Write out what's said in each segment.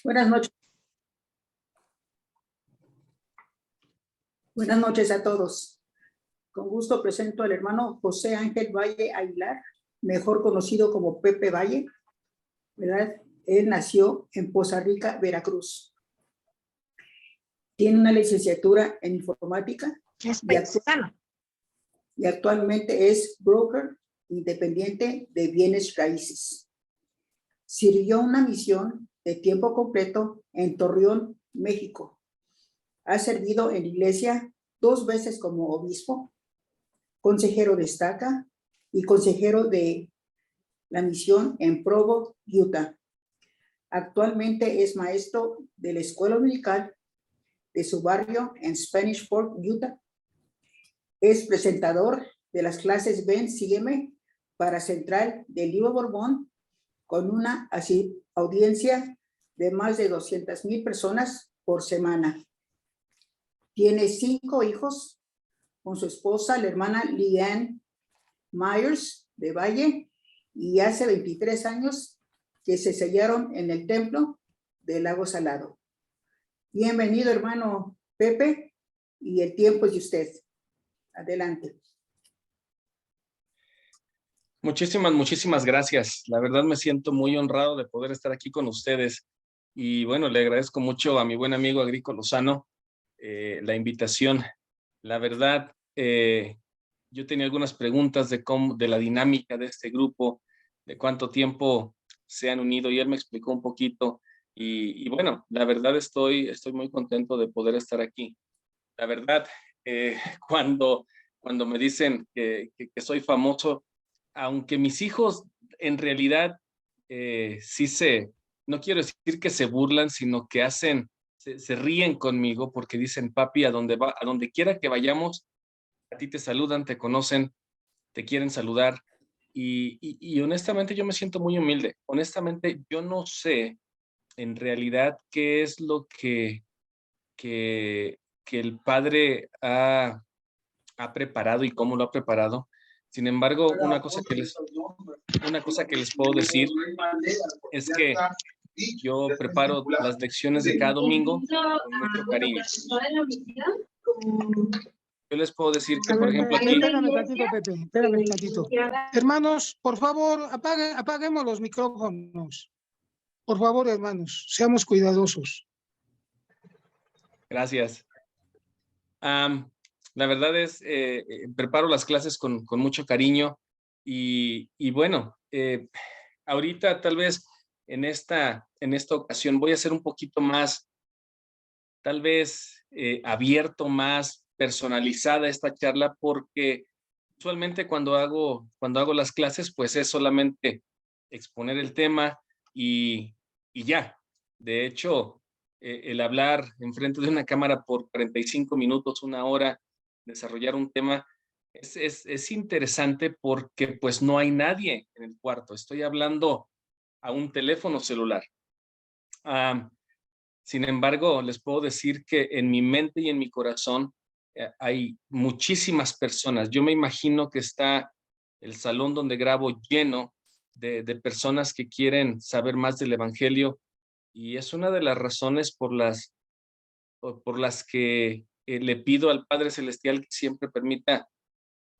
Buenas noches. Buenas noches a todos. Con gusto presento al hermano José Ángel Valle Aguilar, mejor conocido como Pepe Valle, ¿verdad? Él nació en Poza Rica, Veracruz. Tiene una licenciatura en informática y actualmente es broker independiente de bienes raíces. Sirvió una misión de tiempo completo en Torreón, México. Ha servido en la iglesia 2 veces como obispo, consejero de estaca y consejero de la misión en Provo, Utah. Actualmente es maestro de la escuela dominical de su barrio en Spanish Fork, Utah. Es presentador de las clases Ven, Sígueme para Central del Libro Borbón, con una audiencia de más de 200,000 personas por semana. Tiene 5 hijos con su esposa, la hermana Leanne Myers de Valle, y hace 23 años que se sellaron en el templo del Lago Salado. Bienvenido, hermano Pepe, y el tiempo es de usted. Adelante. Muchísimas gracias. La verdad me siento muy honrado de poder estar aquí con ustedes. Y bueno, le agradezco mucho a mi buen amigo Agrico Lozano la invitación. La verdad, yo tenía algunas preguntas de la dinámica de este grupo, de cuánto tiempo se han unido, y él me explicó un poquito. Y bueno, la verdad estoy muy contento de poder estar aquí. La verdad, cuando me dicen que soy famoso, aunque mis hijos en realidad no quiero decir que se burlan, sino que se ríen conmigo porque dicen: papi, a donde quiera que vayamos, a ti te saludan, te conocen, te quieren saludar. Y honestamente yo me siento muy humilde. Honestamente yo no sé en realidad qué es lo que el Padre ha preparado y cómo lo ha preparado. Sin embargo, una cosa que les puedo decir es que yo preparo las lecciones de cada domingo con mucho cariño. Yo les puedo decir que, por ejemplo, aquí... Espérame tantito, Pepe, espérame tantito. Hermanos, por favor, apaguemos los micrófonos. Por favor, hermanos, seamos cuidadosos. Gracias. La verdad es, preparo las clases con mucho cariño y bueno, ahorita tal vez en esta ocasión voy a ser un poquito más, tal vez abierto, más personalizada esta charla, porque usualmente cuando hago las clases, pues es solamente exponer el tema y ya. De hecho, el hablar enfrente de una cámara por 45 minutos, 1 hora, desarrollar un tema, es interesante porque pues no hay nadie en el cuarto. Estoy hablando a un teléfono celular. Sin embargo, les puedo decir que en mi mente y en mi corazón hay muchísimas personas. Yo me imagino que está el salón donde grabo lleno de personas que quieren saber más del Evangelio, y es una de las razones por las que le pido al Padre Celestial que siempre permita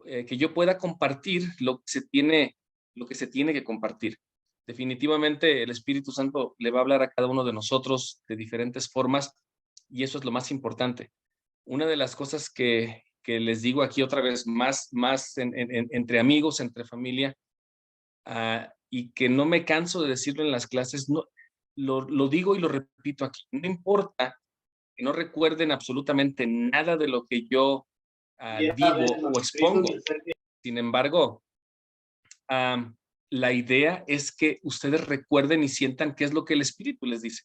que yo pueda compartir lo que se tiene que compartir. Definitivamente el Espíritu Santo le va a hablar a cada uno de nosotros de diferentes formas, y eso es lo más importante. Una de las cosas que les digo aquí otra vez, más entre amigos, entre familia, y que no me canso de decirlo en las clases, no, lo digo y lo repito aquí: no importa que no recuerden absolutamente nada de lo que yo digo o expongo. Sin embargo, la idea es que ustedes recuerden y sientan qué es lo que el Espíritu les dice.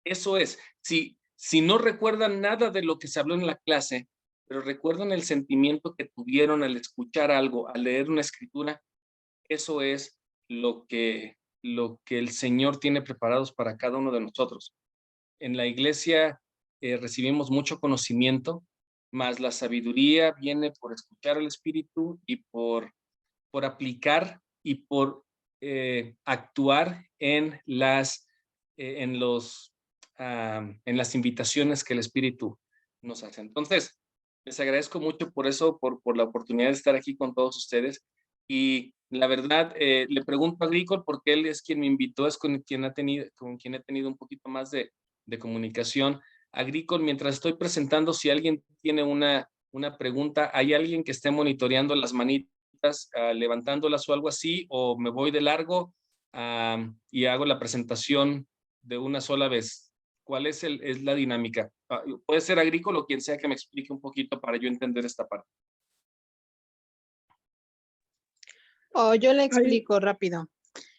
Eso es, si no recuerdan nada de lo que se habló en la clase, pero recuerdan el sentimiento que tuvieron al escuchar algo, al leer una escritura, eso es lo que el Señor tiene preparados para cada uno de nosotros. En la iglesia recibimos mucho conocimiento, mas la sabiduría viene por escuchar al Espíritu y por aplicar y por actuar en en las invitaciones que el Espíritu nos hace. Entonces, les agradezco mucho por eso, por la oportunidad de estar aquí con todos ustedes. Y la verdad, le pregunto a Gricol porque él es quien me invitó, es con quien he tenido un poquito más de comunicación. A Gricol, mientras estoy presentando, si alguien tiene una pregunta, ¿hay alguien que esté monitoreando las manitas, levantándolas o algo así? ¿O me voy de largo y hago la presentación de una sola vez? ¿Cuál es la dinámica? Puede ser Agrícola o quien sea que me explique un poquito para yo entender esta parte. Yo le explico rápido.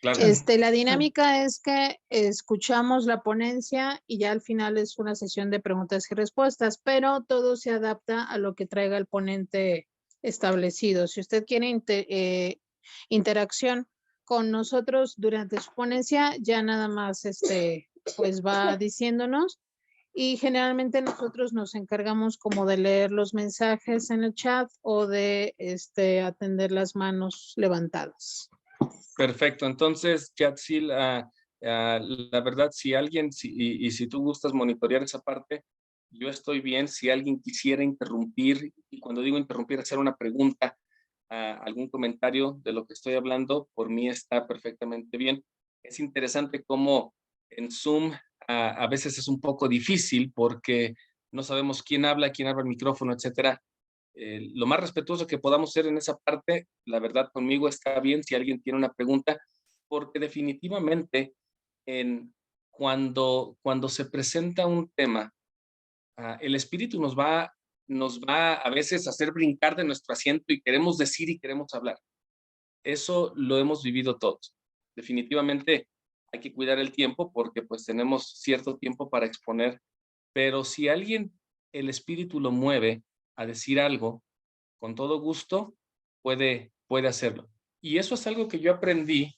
Claro. La dinámica es que escuchamos la ponencia y ya al final es una sesión de preguntas y respuestas, pero todo se adapta a lo que traiga el ponente establecido. Si usted quiere interacción con nosotros durante su ponencia, ya nada más pues va diciéndonos. Y generalmente nosotros nos encargamos como de leer los mensajes en el chat o de atender las manos levantadas. Perfecto. Entonces, Yatsil, la verdad, si alguien, y si tú gustas monitorear esa parte, yo estoy bien. Si alguien quisiera interrumpir, y cuando digo interrumpir, hacer una pregunta, algún comentario de lo que estoy hablando, por mí está perfectamente bien. Es interesante cómo en Zoom a veces es un poco difícil porque no sabemos quién habla el micrófono, etcétera. Lo más respetuoso que podamos ser en esa parte, la verdad conmigo está bien si alguien tiene una pregunta, porque definitivamente cuando se presenta un tema, el espíritu nos va a veces a hacer brincar de nuestro asiento y queremos decir y queremos hablar. Eso lo hemos vivido todos. Definitivamente hay que cuidar el tiempo porque pues tenemos cierto tiempo para exponer, pero si el espíritu lo mueve a decir algo, con todo gusto puede hacerlo. Y eso es algo que yo aprendí,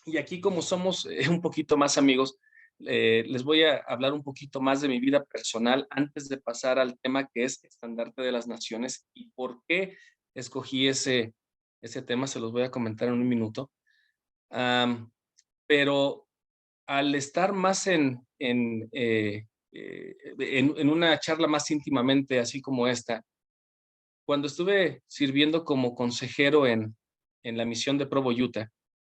y aquí como somos un poquito más amigos, les voy a hablar un poquito más de mi vida personal antes de pasar al tema que es Estandarte de las Naciones y por qué escogí ese tema, se los voy a comentar en un minuto. Pero al estar más en una charla más íntimamente, así como esta, cuando estuve sirviendo como consejero en la misión de Provo, Utah,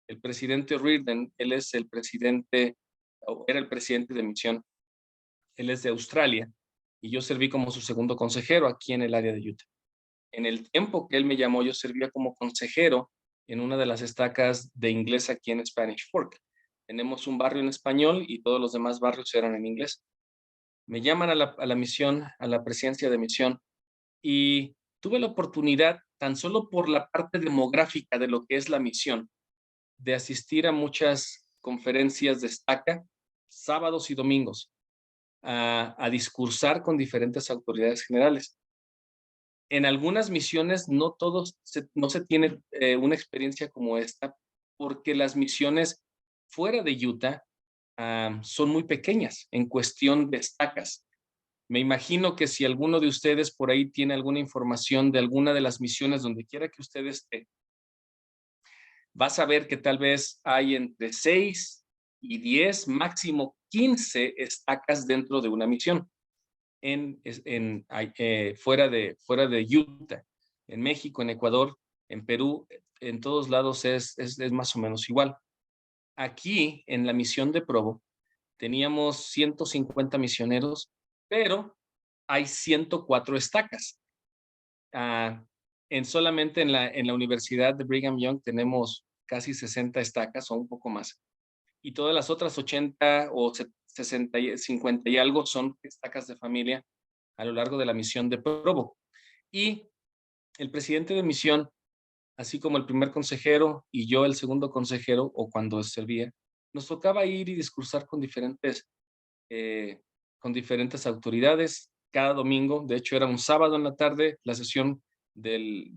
el presidente Reardon, él es el presidente, o era el presidente de misión, él es de Australia, y yo serví como su segundo consejero aquí en el área de Utah. En el tiempo que él me llamó, yo servía como consejero en una de las estacas de inglés aquí en Spanish Fork. Tenemos un barrio en español y todos los demás barrios eran en inglés. Me llaman a la misión, a la presidencia de misión, y tuve la oportunidad, tan solo por la parte demográfica de lo que es la misión, de asistir a muchas conferencias de estaca, sábados y domingos, a discursar con diferentes autoridades generales. En algunas misiones no se tiene una experiencia como esta, porque las misiones fuera de Utah son muy pequeñas en cuestión de estacas. Me imagino que si alguno de ustedes por ahí tiene alguna información de alguna de las misiones donde quiera que usted esté, vas a ver que tal vez hay entre 6 y 10, máximo 15 estacas dentro de una misión fuera de Utah, en México, en Ecuador, en Perú, en todos lados es más o menos igual. Aquí, en la misión de Provo, teníamos 150 misioneros, pero hay 104 estacas. Solamente en la Universidad de Brigham Young tenemos casi 60 estacas o un poco más. Y todas las otras 80 o 60, 50 y algo son estacas de familia a lo largo de la misión de Provo. Y el presidente de misión, así como el primer consejero y yo el segundo consejero, o cuando servía, nos tocaba ir y discursar con diferentes autoridades cada domingo. De hecho, era un sábado en la tarde, la sesión del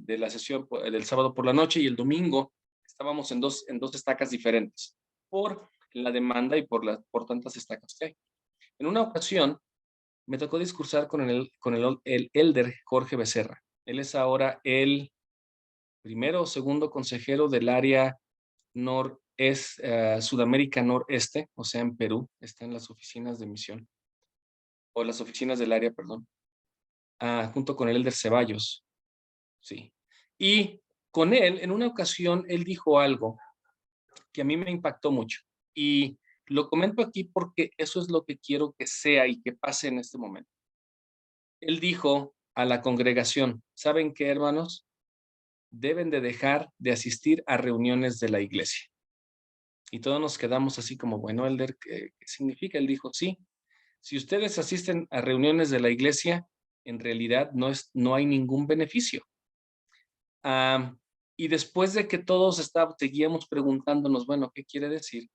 sábado por la noche, y el domingo estábamos en dos estacas diferentes por la demanda y por tantas estacas que hay. En una ocasión me tocó discursar con el elder Jorge Becerra. Él es ahora el primero o segundo consejero del área es Sudamérica Noreste, o sea, en Perú, está en las oficinas de misión, o las oficinas del área, perdón, junto con el Elder Ceballos, sí. Y con él, en una ocasión, él dijo algo que a mí me impactó mucho. Y lo comento aquí porque eso es lo que quiero que sea y que pase en este momento. Él dijo a la congregación, ¿saben qué, hermanos? Deben de dejar de asistir a reuniones de la iglesia. Y todos nos quedamos así como, bueno, Elder, ¿qué significa? Él dijo, sí, si ustedes asisten a reuniones de la iglesia, en realidad no hay ningún beneficio. Y después de que todos seguíamos preguntándonos, bueno, ¿qué quiere decir?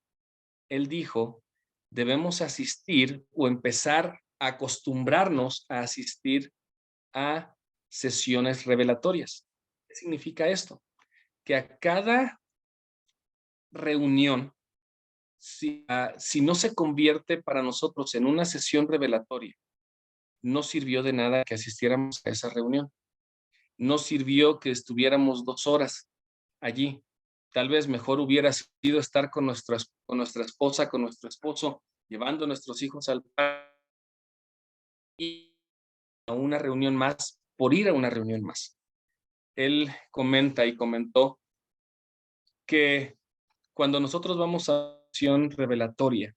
Él dijo, debemos asistir o empezar a acostumbrarnos a asistir a sesiones revelatorias. ¿Qué significa esto? Que a cada reunión, si no se convierte para nosotros en una sesión revelatoria, no sirvió de nada que asistiéramos a esa reunión. No sirvió que estuviéramos 2 horas allí. Tal vez mejor hubiera sido estar con nuestra esposa, con nuestro esposo, llevando a nuestros hijos al parque y a una reunión más, por ir a una reunión más. Él comenta y comentó que cuando nosotros vamos a sesión revelatoria,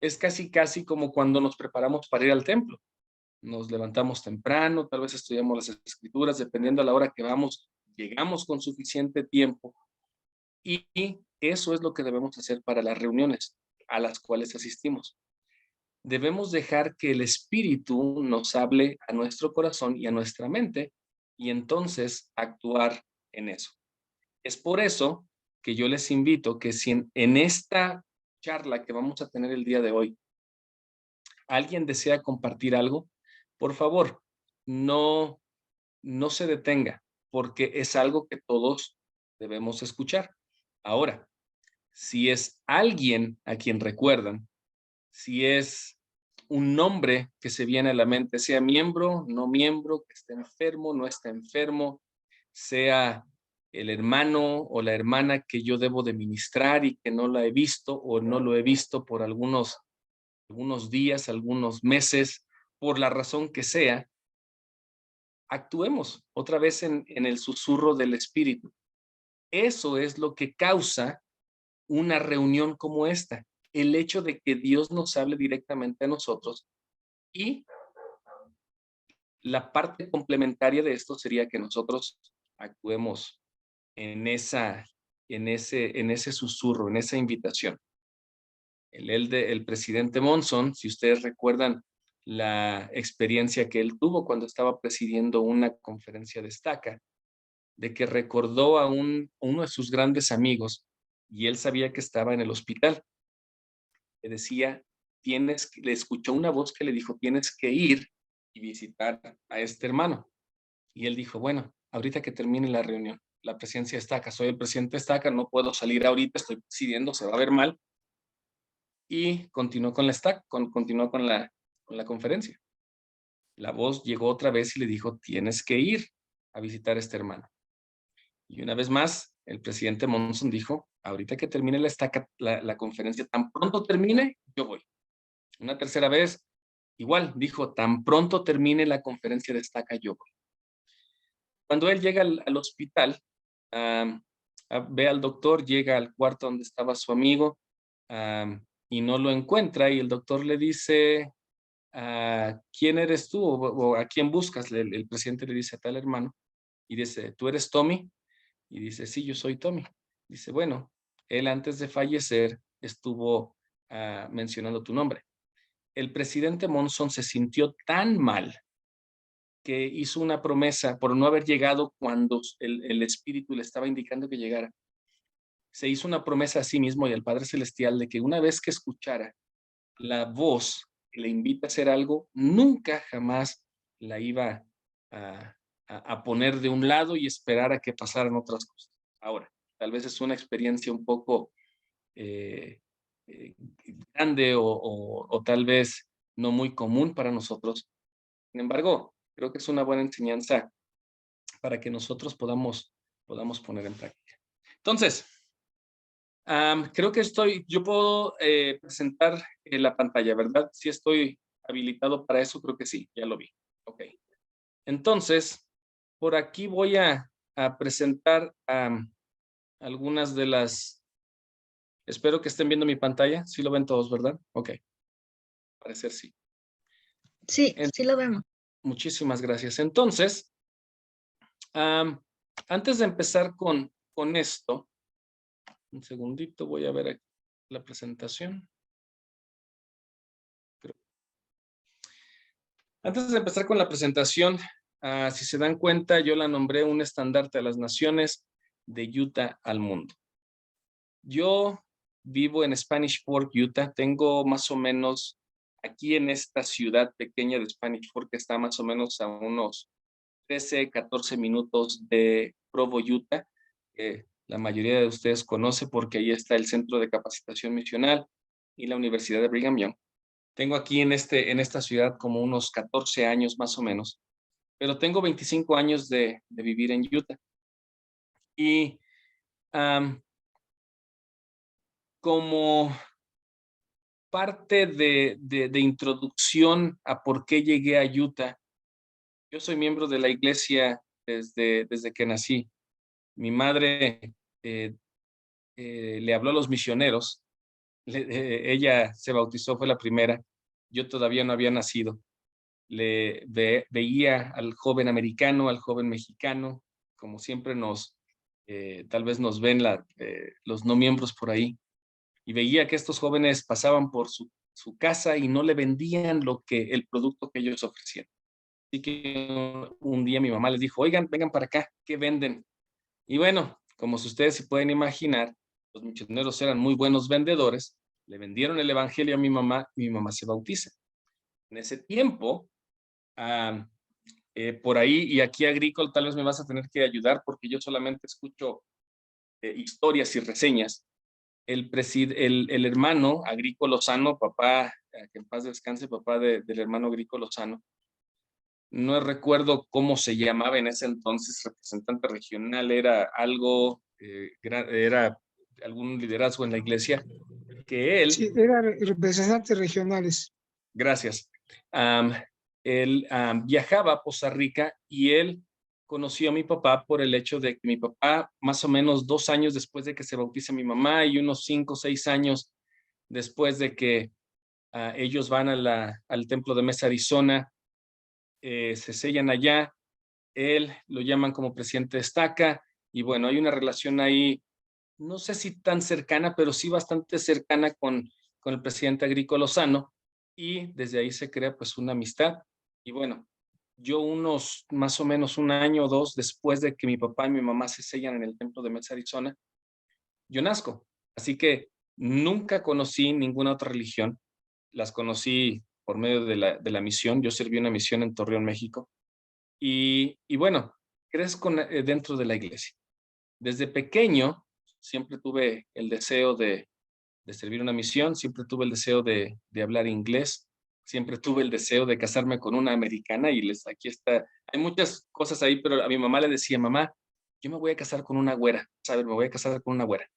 es casi como cuando nos preparamos para ir al templo. Nos levantamos temprano, tal vez estudiamos las escrituras, dependiendo a la hora que vamos, llegamos con suficiente tiempo. Y eso es lo que debemos hacer para las reuniones a las cuales asistimos. Debemos dejar que el Espíritu nos hable a nuestro corazón y a nuestra mente y entonces actuar en eso. Es por eso que yo les invito que si en esta charla que vamos a tener el día de hoy, alguien desea compartir algo, por favor, no se detenga, porque es algo que todos debemos escuchar. Ahora, si es alguien a quien recuerdan, si es un nombre que se viene a la mente, sea miembro, no miembro, que esté enfermo, no está enfermo, sea el hermano o la hermana que yo debo de ministrar y que no la he visto o no lo he visto por algunos días, algunos meses, por la razón que sea, actuemos otra vez en el susurro del Espíritu. Eso es lo que causa una reunión como esta, el hecho de que Dios nos hable directamente a nosotros y la parte complementaria de esto sería que nosotros actuemos en ese susurro, en esa invitación. El presidente Monson, si ustedes recuerdan la experiencia que él tuvo cuando estaba presidiendo una conferencia de estaca, de que recordó a uno de sus grandes amigos y él sabía que estaba en el hospital. Le decía, le escuchó una voz que le dijo, tienes que ir y visitar a este hermano. Y él dijo, bueno, ahorita que termine la reunión, la presidencia de estaca, soy el presidente de estaca, no puedo salir ahorita, estoy presidiendo, se va a ver mal. Y continuó con continuó con la conferencia. La voz llegó otra vez y le dijo, tienes que ir a visitar a este hermano. Y una vez más, el presidente Monson dijo, ahorita que termine la conferencia, tan pronto termine, yo voy. Una tercera vez, igual, dijo, tan pronto termine la conferencia de estaca, yo voy. Cuando él llega al hospital, ve al doctor, llega al cuarto donde estaba su amigo y no lo encuentra y el doctor le dice, ¿quién eres tú o a quién buscas? El presidente le dice a tal hermano y dice, ¿tú eres Tommy? Y dice, sí, yo soy Tommy. Dice, bueno, él antes de fallecer estuvo mencionando tu nombre. El presidente Monson se sintió tan mal que hizo una promesa por no haber llegado cuando el Espíritu le estaba indicando que llegara. Se hizo una promesa a sí mismo y al Padre Celestial de que una vez que escuchara la voz que le invita a hacer algo, nunca jamás la iba a poner de un lado y esperar a que pasaran otras cosas. Ahora, tal vez es una experiencia un poco grande o tal vez no muy común para nosotros. Sin embargo, creo que es una buena enseñanza para que nosotros podamos poner en práctica. Entonces, Creo que yo puedo presentar la pantalla, ¿verdad? Si estoy habilitado para eso, creo que sí, ya lo vi. Ok. Entonces, por aquí voy a presentar algunas de las... Espero que estén viendo mi pantalla. Sí lo ven todos, ¿verdad? Ok. Parecer sí. Sí, En- sí lo vemos. Muchísimas gracias. Entonces, antes de empezar con esto, un segundito, voy a ver aquí la presentación. Antes de empezar con la presentación, si se dan cuenta, yo la nombré un estandarte de las naciones de Utah al mundo. Yo vivo en Spanish Fork, Utah. Tengo más o menos aquí en esta ciudad pequeña de Spanish Fork, que está más o menos a unos 13, 14 minutos de Provo, Utah. La mayoría de ustedes conoce porque ahí está el Centro de Capacitación Misional y la Universidad de Brigham Young. Tengo aquí en esta ciudad como unos 14 años más o menos, pero tengo 25 años de vivir en Utah. Y como parte de introducción a por qué llegué a Utah, yo soy miembro de la iglesia desde que nací. Mi madre le habló a los misioneros. Ella se bautizó, fue la primera. Yo todavía no había nacido. Veía al joven americano, al joven mexicano, como siempre tal vez nos ven los no miembros por ahí, y veía que estos jóvenes pasaban por su casa y no le vendían el producto que ellos ofrecían. Así que un día mi mamá les dijo, oigan, vengan para acá, ¿qué venden? Y bueno, como si ustedes se pueden imaginar, los misioneros eran muy buenos vendedores, le vendieron el evangelio a mi mamá y mi mamá se bautiza. En ese tiempo, por ahí, y aquí Agrícola, tal vez me vas a tener que ayudar porque yo solamente escucho historias y reseñas. El hermano Agrícola Lozano, papá, que en paz descanse, papá del hermano Agrícola Lozano, no recuerdo cómo se llamaba en ese entonces, representante regional, era era algún liderazgo en la iglesia, que él, Sí, eran representantes regionales. gracias, él viajaba a Poza Rica y él conoció a mi papá por el hecho de que mi papá, más o menos 2 años después de que se bautiza mi mamá y unos 5 o 6 años después de que ellos van al templo de Mesa, Arizona, se sellan allá, él lo llaman como presidente de Estaca, y bueno, hay una relación ahí, no sé si tan cercana, pero sí bastante cercana con el presidente Agrícola Lozano, y desde ahí se crea pues una amistad. Y bueno, yo más o menos 1 año o 2 después de que mi papá y mi mamá se sellan en el templo de Mesa, Arizona, yo nazco. Así que nunca conocí ninguna otra religión, las conocí por medio de la misión. Yo serví una misión en Torreón, México, y bueno, crezco dentro de la iglesia. Desde pequeño siempre tuve el deseo de servir una misión, siempre tuve el deseo de hablar inglés, siempre tuve el deseo de casarme con una americana, y aquí está, hay muchas cosas ahí, pero a mi mamá le decía, mamá, yo me voy a casar con una güera, ¿sabes? Me voy a casar con una güera.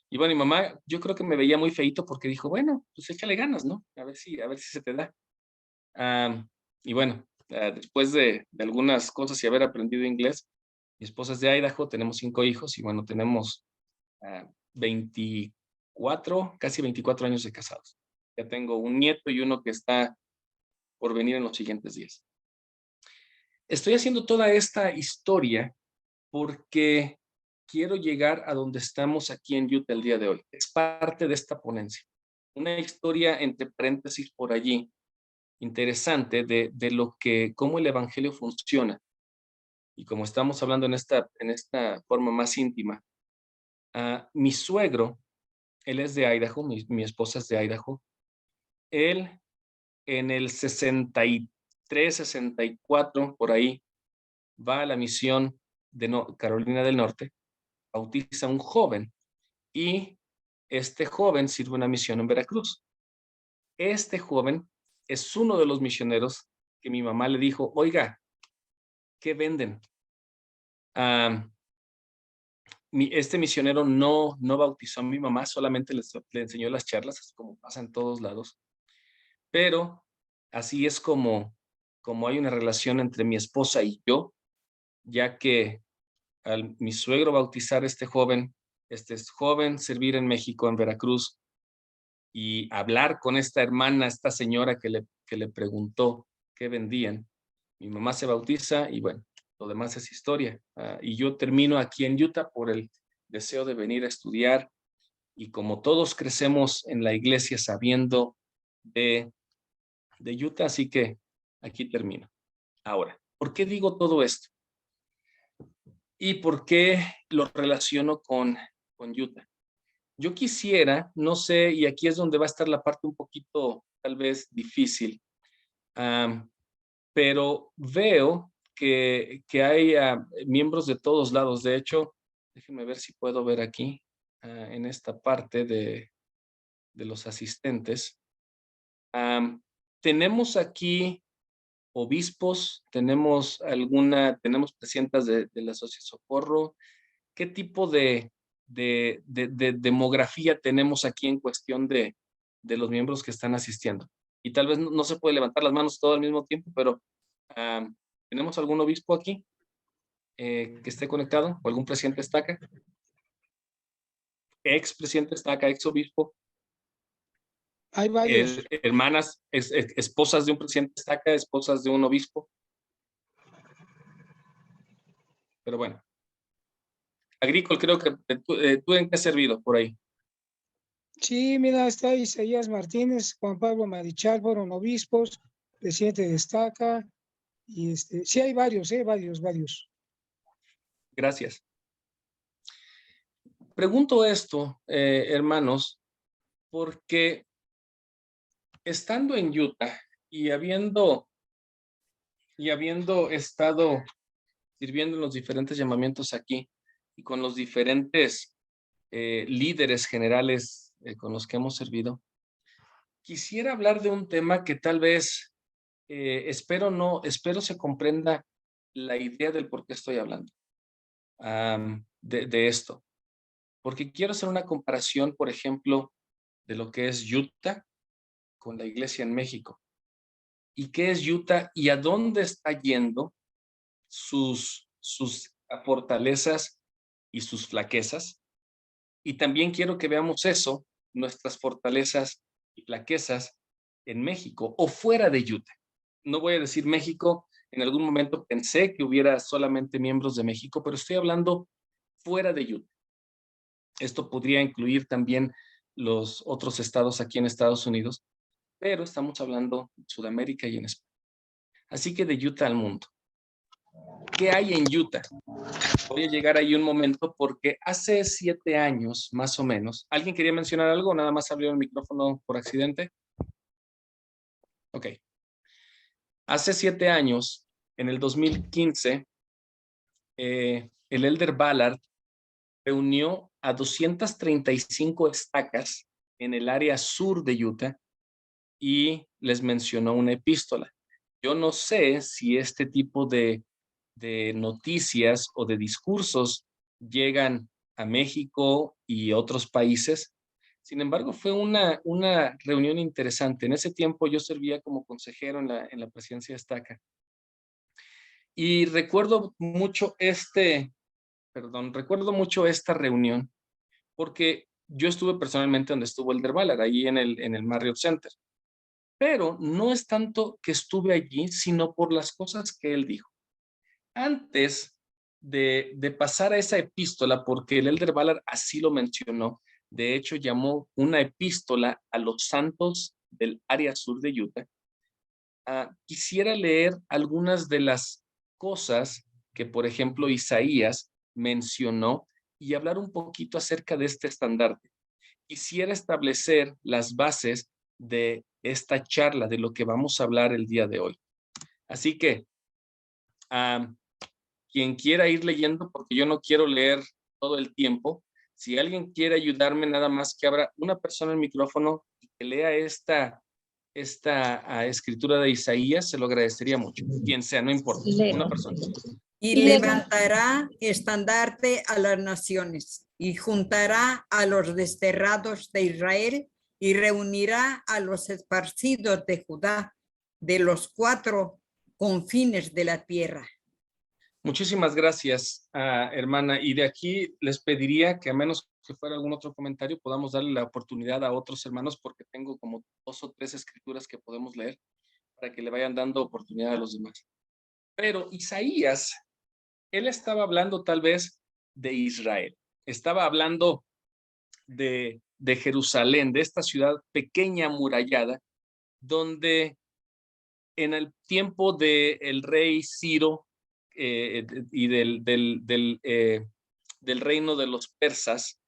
Y bueno, mi mamá, yo creo que me veía muy feito porque dijo, bueno, pues échale ganas, ¿no? A ver si se te da. Y bueno, después de algunas cosas y haber aprendido inglés, mi esposa es de Idaho, tenemos 5 hijos y bueno, tenemos 24, casi 24 años de casados. Ya tengo un nieto y uno que está por venir en los siguientes días. Estoy haciendo toda esta historia porque quiero llegar a donde estamos aquí en Utah el día de hoy. Es parte de esta ponencia. Una historia entre paréntesis por allí, interesante de cómo el evangelio funciona. Y como estamos hablando en esta forma más íntima, mi suegro, él es de Idaho, mi esposa es de Idaho, él en el 63, 64, por ahí, va a la misión de Carolina del Norte, bautiza a un joven, y este joven sirve una misión en Veracruz. Este joven es uno de los misioneros que mi mamá le dijo, oiga, ¿qué venden? este misionero no bautizó a mi mamá, solamente le enseñó las charlas, así como pasa en todos lados. Pero así es como hay una relación entre mi esposa y yo, ya que al mi suegro bautizar a este joven servir en México, en Veracruz, y hablar con esta hermana, esta señora que le preguntó qué vendían. Mi mamá se bautiza y bueno, lo demás es historia. Y yo termino aquí en Utah por el deseo de venir a estudiar. Y como todos crecemos en la iglesia sabiendo de Utah, así que aquí termino. Ahora, ¿por qué digo todo esto? ¿Y por qué lo relaciono con Utah? Yo quisiera, no sé, y aquí es donde va a estar la parte un poquito tal vez difícil, pero veo que hay miembros de todos lados. De hecho, déjenme ver si puedo ver aquí, en esta parte de los asistentes. Tenemos aquí obispos, tenemos presidentas de la Asociación Socorro. ¿Qué tipo de demografía tenemos aquí en cuestión de los miembros que están asistiendo? Y tal vez no se puede levantar las manos todo al mismo tiempo, pero ¿tenemos algún obispo aquí que esté conectado? ¿O algún presidente estaca? ¿Ex presidente estaca, ex obispo? Hay varios. Hermanas, esposas de un presidente estaca, esposas de un obispo. Pero bueno. Agrícola, creo que tú en qué has servido por ahí. Sí, mira, está Isaías Martínez, Juan Pablo Marichal, fueron obispos, presidente de Estaca, y sí hay varios, varios. Gracias. Pregunto esto, hermanos, porque estando en Utah y habiendo estado sirviendo en los diferentes llamamientos aquí y con los diferentes líderes generales con los que hemos servido, quisiera hablar de un tema que tal vez espero se comprenda la idea del por qué estoy hablando de esto. Porque quiero hacer una comparación, por ejemplo, de lo que es Utah con la iglesia en México. ¿Y qué es Utah y a dónde está yendo sus fortalezas y sus flaquezas? Y también quiero que veamos eso, nuestras fortalezas y flaquezas en México o fuera de Utah. No voy a decir México, en algún momento pensé que hubiera solamente miembros de México, pero estoy hablando fuera de Utah. Esto podría incluir también los otros estados aquí en Estados Unidos, pero estamos hablando de Sudamérica y en España. Así que de Utah al mundo. ¿Qué hay en Utah? Voy a llegar ahí un momento porque hace 7 años, más o menos, ¿alguien quería mencionar algo o nada más abrió el micrófono por accidente? Ok. Hace 7 años, en el 2015, el Elder Ballard reunió a 235 estacas en el área sur de Utah y les mencionó una epístola. Yo no sé si este tipo de noticias o de discursos llegan a México y otros países. Sin embargo, fue una reunión interesante. En ese tiempo yo servía como consejero en la presidencia de Estaca. Y recuerdo mucho esta reunión porque yo estuve personalmente donde estuvo el Ballard, ahí en el Marriott Center. Pero no es tanto que estuve allí, sino por las cosas que él dijo. Antes de pasar a esa epístola, porque el Elder Ballard así lo mencionó, de hecho llamó una epístola a los santos del área sur de Utah, quisiera leer algunas de las cosas que, por ejemplo, Isaías mencionó y hablar un poquito acerca de este estandarte. Quisiera establecer las bases de esta charla, de lo que vamos a hablar el día de hoy. Así que, quien quiera ir leyendo, porque yo no quiero leer todo el tiempo, si alguien quiere ayudarme, nada más que abra una persona el micrófono y que lea esta escritura de Isaías, se lo agradecería mucho. Quien sea, no importa, una persona. Y Y levantará estandarte a las naciones, y juntará a los desterrados de Israel, y reunirá a los esparcidos de Judá, de los 4 confines de la tierra. Muchísimas gracias, hermana. Y de aquí les pediría que, a menos que fuera algún otro comentario, podamos darle la oportunidad a otros hermanos, porque tengo como 2 o 3 escrituras que podemos leer para que le vayan dando oportunidad a los demás. Pero Isaías, él estaba hablando tal vez de Israel, estaba hablando de Jerusalén, de esta ciudad pequeña amurallada, donde en el tiempo del rey Ciro y del reino de los persas,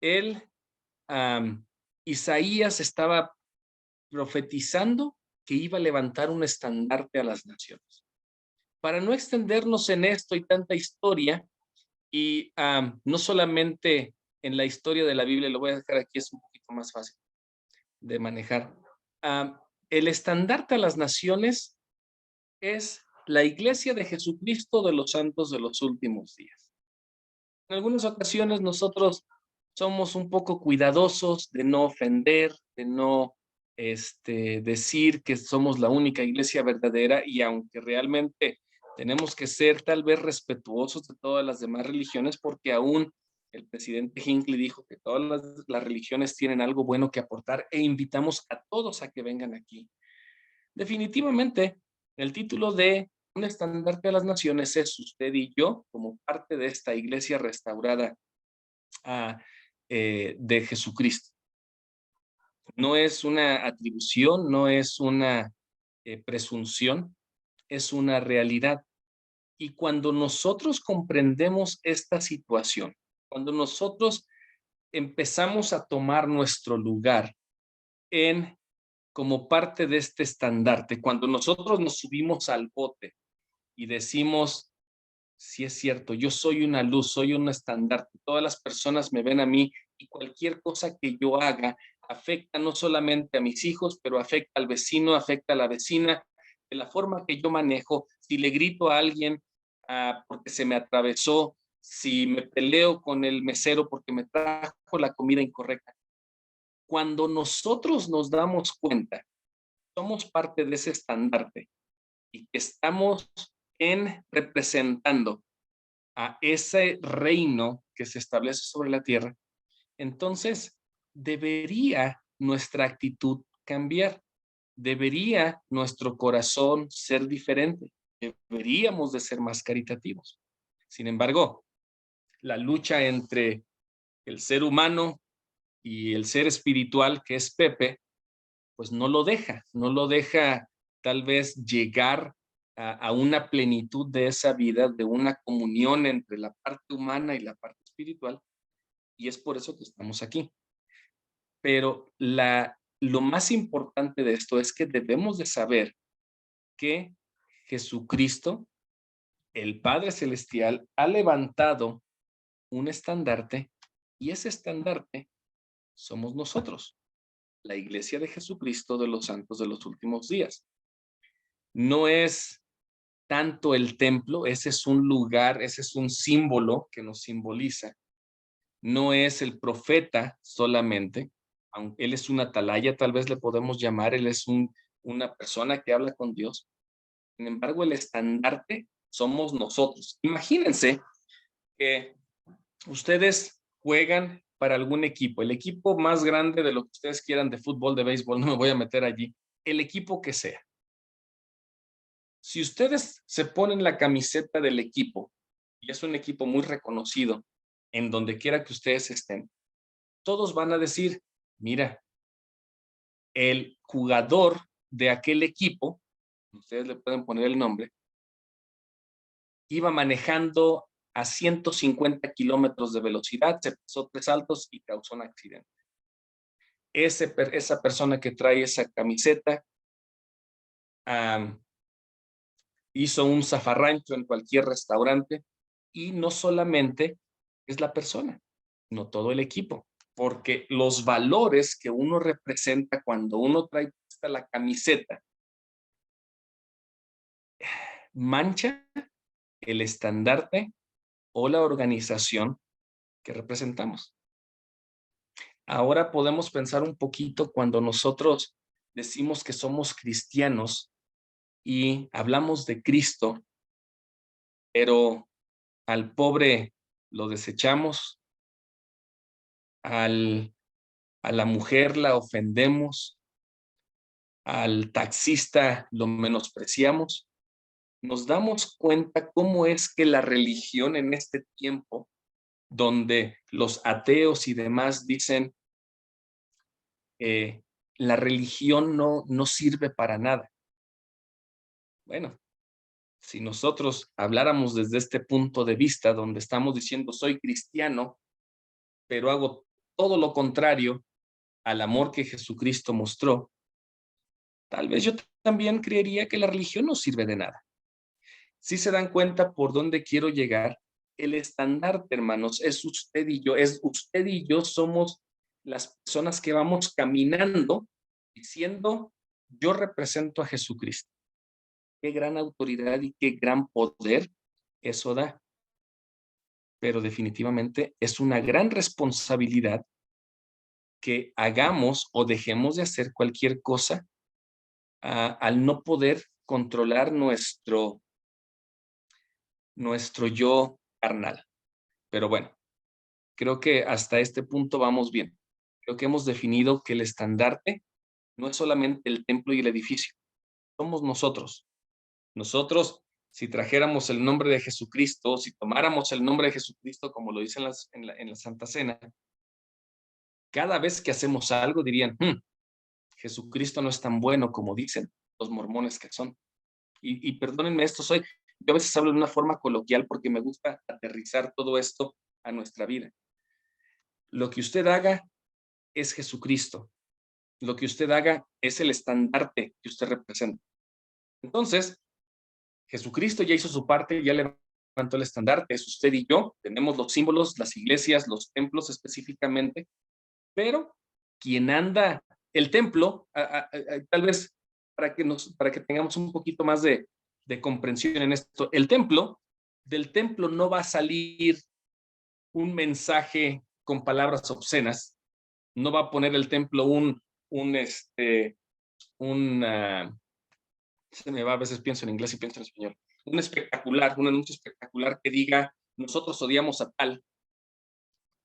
él, Isaías estaba profetizando que iba a levantar un estandarte a las naciones. Para no extendernos en esto y tanta historia, y no solamente en la historia de la Biblia, lo voy a dejar aquí, es un poquito más fácil de manejar. El estandarte a las naciones es la Iglesia de Jesucristo de los santos de los últimos días. En algunas ocasiones nosotros somos un poco cuidadosos de no ofender, de no decir que somos la única iglesia verdadera, y aunque realmente tenemos que ser tal vez respetuosos de todas las demás religiones, porque aún el presidente Hinckley dijo que todas las religiones tienen algo bueno que aportar, e invitamos a todos a que vengan aquí. Definitivamente, el título de Un estandarte a las naciones es usted y yo, como parte de esta iglesia restaurada de Jesucristo. No es una atribución, no es una presunción, es una realidad. Y cuando nosotros comprendemos esta situación, cuando nosotros empezamos a tomar nuestro lugar como parte de este estandarte, cuando nosotros nos subimos al bote y decimos, sí es cierto, yo soy una luz, soy un estandarte, todas las personas me ven a mí, y cualquier cosa que yo haga afecta no solamente a mis hijos, pero afecta al vecino, afecta a la vecina, de la forma que yo manejo, si le grito a alguien porque se me atravesó, si me peleo con el mesero porque me trajo la comida incorrecta. Cuando nosotros nos damos cuenta, somos parte de ese estandarte y que estamos representando a ese reino que se establece sobre la tierra, entonces debería nuestra actitud cambiar, debería nuestro corazón ser diferente, deberíamos de ser más caritativos. Sin embargo, la lucha entre el ser humano y el ser espiritual, que es Pepe, pues no lo deja tal vez llegar a una plenitud de esa vida, de una comunión entre la parte humana y la parte espiritual, y es por eso que estamos aquí. Pero lo más importante de esto es que debemos de saber que Jesucristo, el Padre Celestial, ha levantado un estandarte, y ese estandarte somos nosotros, la Iglesia de Jesucristo de los santos de los últimos días. No es tanto el templo, ese es un lugar, ese es un símbolo que nos simboliza. No es el profeta solamente, aunque él es una atalaya, tal vez le podemos llamar, él es una persona que habla con Dios. Sin embargo, el estandarte somos nosotros. Imagínense que ustedes juegan para algún equipo, el equipo más grande de lo que ustedes quieran, de fútbol, de béisbol, no me voy a meter allí, el equipo que sea. Si ustedes se ponen la camiseta del equipo, y es un equipo muy reconocido, en donde quiera que ustedes estén, todos van a decir, mira, el jugador de aquel equipo, ustedes le pueden poner el nombre, iba manejando a 150 kilómetros de velocidad, se pasó 3 saltos y causó un accidente. Esa persona que trae esa camiseta hizo un zafarrancho en cualquier restaurante, y no solamente es la persona, no todo el equipo, porque los valores que uno representa cuando uno trae la camiseta mancha el estandarte o la organización que representamos. Ahora podemos pensar un poquito cuando nosotros decimos que somos cristianos y hablamos de Cristo, pero al pobre lo desechamos, a la mujer la ofendemos, al taxista lo menospreciamos. Nos damos cuenta cómo es que la religión en este tiempo, donde los ateos y demás dicen, la religión no sirve para nada. Bueno, si nosotros habláramos desde este punto de vista, donde estamos diciendo soy cristiano, pero hago todo lo contrario al amor que Jesucristo mostró, tal vez yo también creería que la religión no sirve de nada. Si se dan cuenta por dónde quiero llegar, el estandarte, hermanos, es usted y yo somos las personas que vamos caminando diciendo, yo represento a Jesucristo. Qué gran autoridad y qué gran poder eso da. Pero definitivamente es una gran responsabilidad que hagamos o dejemos de hacer cualquier cosa al no poder controlar nuestro yo carnal. Pero bueno, creo que hasta este punto vamos bien. Creo que hemos definido que el estandarte no es solamente el templo y el edificio, somos nosotros. Nosotros, si trajéramos el nombre de Jesucristo, si tomáramos el nombre de Jesucristo, como lo dicen en la Santa Cena, cada vez que hacemos algo dirían, Jesucristo no es tan bueno como dicen los mormones que son. Y perdónenme esto, yo a veces hablo de una forma coloquial porque me gusta aterrizar todo esto a nuestra vida. Lo que usted haga es Jesucristo. Lo que usted haga es el estandarte que usted representa. Entonces, Jesucristo ya hizo su parte, ya levantó el estandarte, es usted y yo, tenemos los símbolos, las iglesias, los templos específicamente, pero quien anda, el templo, tal vez para que tengamos un poquito más de comprensión en esto, del templo no va a salir un mensaje con palabras obscenas, no va a poner el templo se me va, a veces pienso en inglés y pienso en español, un anuncio espectacular que diga, nosotros odiamos a tal. El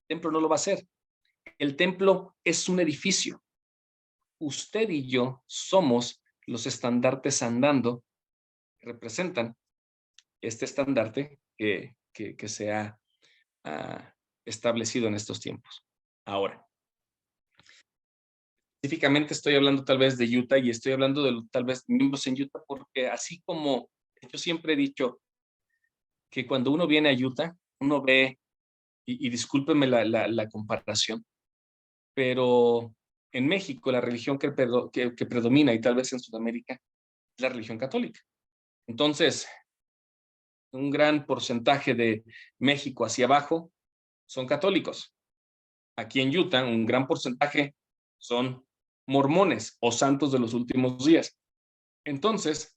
templo no lo va a hacer. El templo es un edificio. Usted y yo somos los estandartes andando que representan este estandarte que se ha establecido en estos tiempos. Ahora, específicamente estoy hablando tal vez de Utah y estoy hablando de tal vez miembros en Utah porque así como yo siempre he dicho que cuando uno viene a Utah, uno ve, y discúlpenme la comparación, pero en México la religión que predomina y tal vez en Sudamérica es la religión católica. Entonces, un gran porcentaje de México hacia abajo son católicos. Aquí en Utah, un gran porcentaje son mormones o santos de los últimos días. Entonces,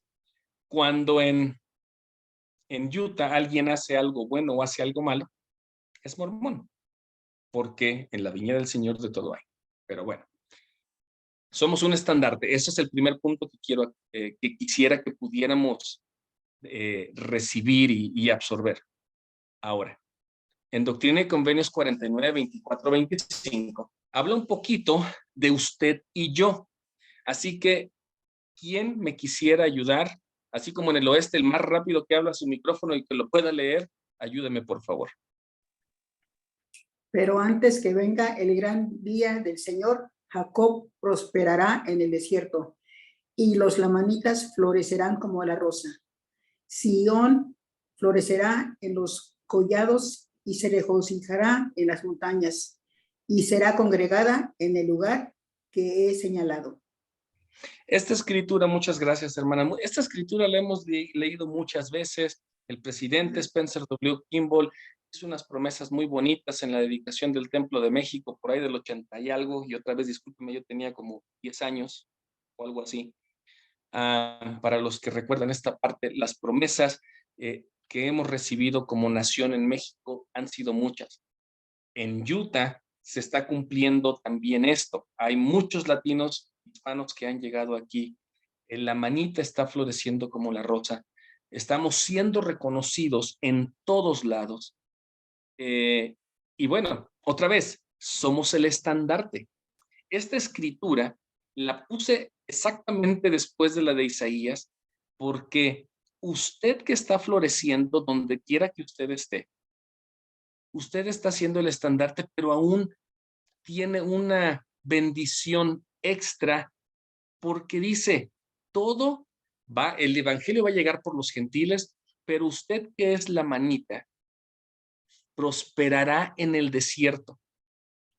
cuando en Utah alguien hace algo bueno o hace algo malo, es mormón, porque en la viña del Señor de todo hay. Pero bueno, somos un estandarte. Ese es el primer punto que quisiera que pudiéramos recibir y absorber. Ahora, en Doctrina y Convenios 49, 24, 25, habla un poquito de usted y yo. Así que, ¿quién me quisiera ayudar? Así como en el oeste, el más rápido que habla su micrófono y que lo pueda leer, ayúdeme, por favor. Pero antes que venga el gran día del Señor, Jacob prosperará en el desierto y los lamanitas florecerán como la rosa. Sión florecerá en los collados y se regocijará en las montañas y será congregada en el lugar que he señalado. Esta escritura, muchas gracias, hermana. Esta escritura la hemos leído muchas veces. El presidente Spencer W. Kimball hizo unas promesas muy bonitas en la dedicación del Templo de México, por ahí del 80 y algo, y otra vez, discúlpeme, yo tenía como 10 años o algo así. Para los que recuerdan esta parte, las promesas que que hemos recibido como nación en México han sido muchas. En Utah se está cumpliendo también esto. Hay muchos latinos hispanos que han llegado aquí. La manita está floreciendo como la rosa. Estamos siendo reconocidos en todos lados. Y bueno, otra vez, somos el estandarte. Esta escritura la puse exactamente después de la de Isaías, porque usted que está floreciendo donde quiera que usted esté, usted está siendo el estandarte, pero aún tiene una bendición extra, porque dice, todo va, el evangelio va a llegar por los gentiles, pero usted que es la manita, prosperará en el desierto.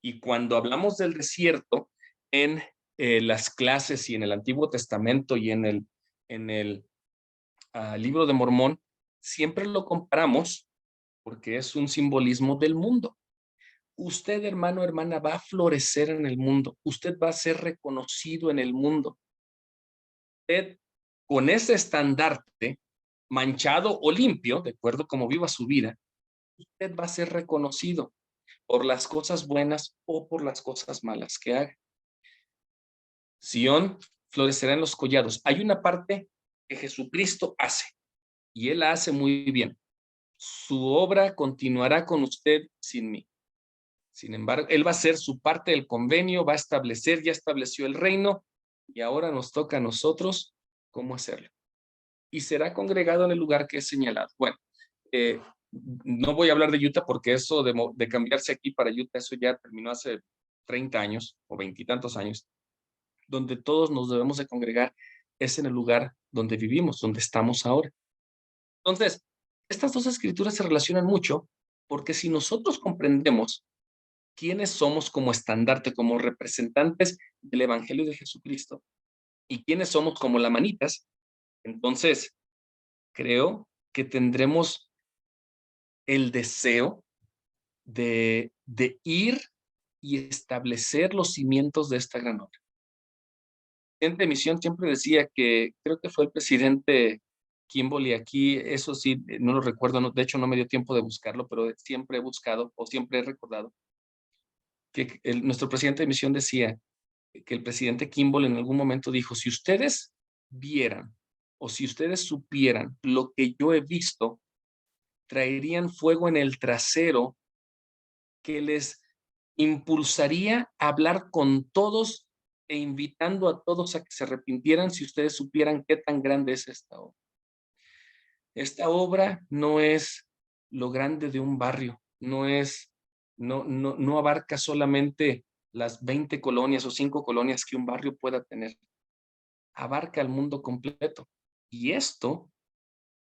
Y cuando hablamos del desierto, en las clases y en el Antiguo Testamento y en el libro de Mormón, siempre lo comparamos porque es un simbolismo del mundo. Usted, hermano, hermana, va a florecer en el mundo. Usted va a ser reconocido en el mundo. Usted, con ese estandarte, manchado o limpio, de acuerdo como viva su vida, usted va a ser reconocido por las cosas buenas o por las cosas malas que haga. Sión florecerá en los collados. Hay una parte que Jesucristo hace, y Él la hace muy bien. Su obra continuará con usted sin mí. Sin embargo, Él va a hacer su parte del convenio, va a establecer, ya estableció el reino, y ahora nos toca a nosotros cómo hacerlo. Y será congregado en el lugar que es señalado. Bueno, no voy a hablar de Utah porque eso de cambiarse aquí para Utah, eso ya terminó hace 30 años o 20 y tantos años. Donde todos nos debemos de congregar es en el lugar donde vivimos, donde estamos ahora. Entonces, estas dos escrituras se relacionan mucho porque si nosotros comprendemos quiénes somos como estandarte, como representantes del Evangelio de Jesucristo y quiénes somos como lamanitas, entonces creo que tendremos el deseo de ir y establecer los cimientos de esta gran obra. El presidente de misión siempre decía que, creo que fue el presidente Kimball, y aquí, eso sí, no lo recuerdo, no, de hecho no me dio tiempo de buscarlo, pero siempre he buscado o siempre he recordado que nuestro presidente de misión decía que el presidente Kimball en algún momento dijo, si ustedes vieran o si ustedes supieran lo que yo he visto, traerían fuego en el trasero que les impulsaría a hablar con todos e invitando a todos a que se arrepintieran si ustedes supieran qué tan grande es esta obra. Esta obra no es lo grande de un barrio, no abarca solamente las 20 colonias o 5 colonias que un barrio pueda tener. Abarca el mundo completo. Y esto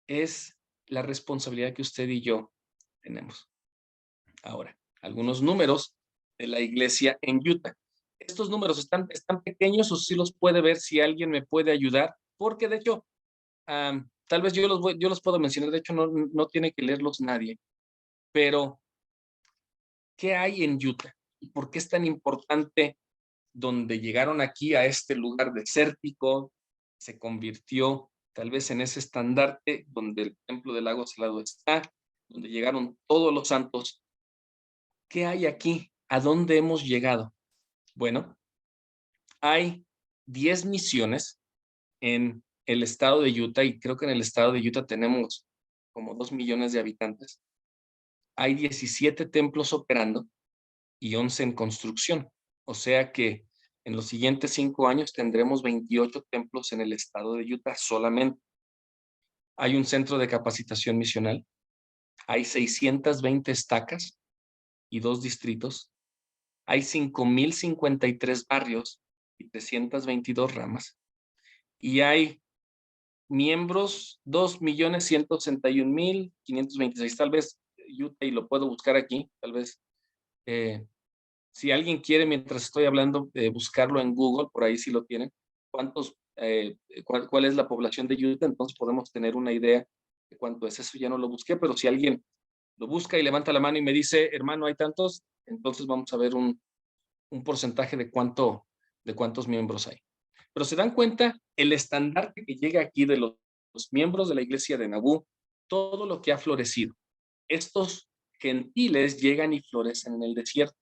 es la responsabilidad que usted y yo tenemos. Ahora, algunos números de la iglesia en Utah. Estos números están pequeños, o sí los puede ver si alguien me puede ayudar, porque de hecho, tal vez yo los puedo mencionar, de hecho no tiene que leerlos nadie, pero ¿qué hay en Utah? ¿Y por qué es tan importante donde llegaron aquí a este lugar desértico? Se convirtió tal vez en ese estandarte donde el templo del lago Salado está, donde llegaron todos los santos. ¿Qué hay aquí? ¿A dónde hemos llegado? Bueno, hay 10 misiones en el estado de Utah, y creo que en el estado de Utah tenemos como 2 millones de habitantes. Hay 17 templos operando y 11 en construcción. O sea que en los siguientes 5 años tendremos 28 templos en el estado de Utah solamente. Hay un centro de capacitación misional. Hay 620 estacas y 2 distritos. Hay 5,053 barrios y 322 ramas. Y hay miembros 2,161,526. Tal vez Utah, y lo puedo buscar aquí, tal vez si alguien quiere, mientras estoy hablando, buscarlo en Google, por ahí sí lo tienen, cuál es la población de Utah, entonces podemos tener una idea de cuánto es. Eso ya no lo busqué, pero si alguien lo busca y levanta la mano y me dice, hermano, hay tantos, entonces vamos a ver un porcentaje de cuántos miembros hay. Pero se dan cuenta, el estandarte que llega aquí de los miembros de la iglesia de Nabú todo lo que ha florecido. Estos gentiles llegan y florecen en el desierto.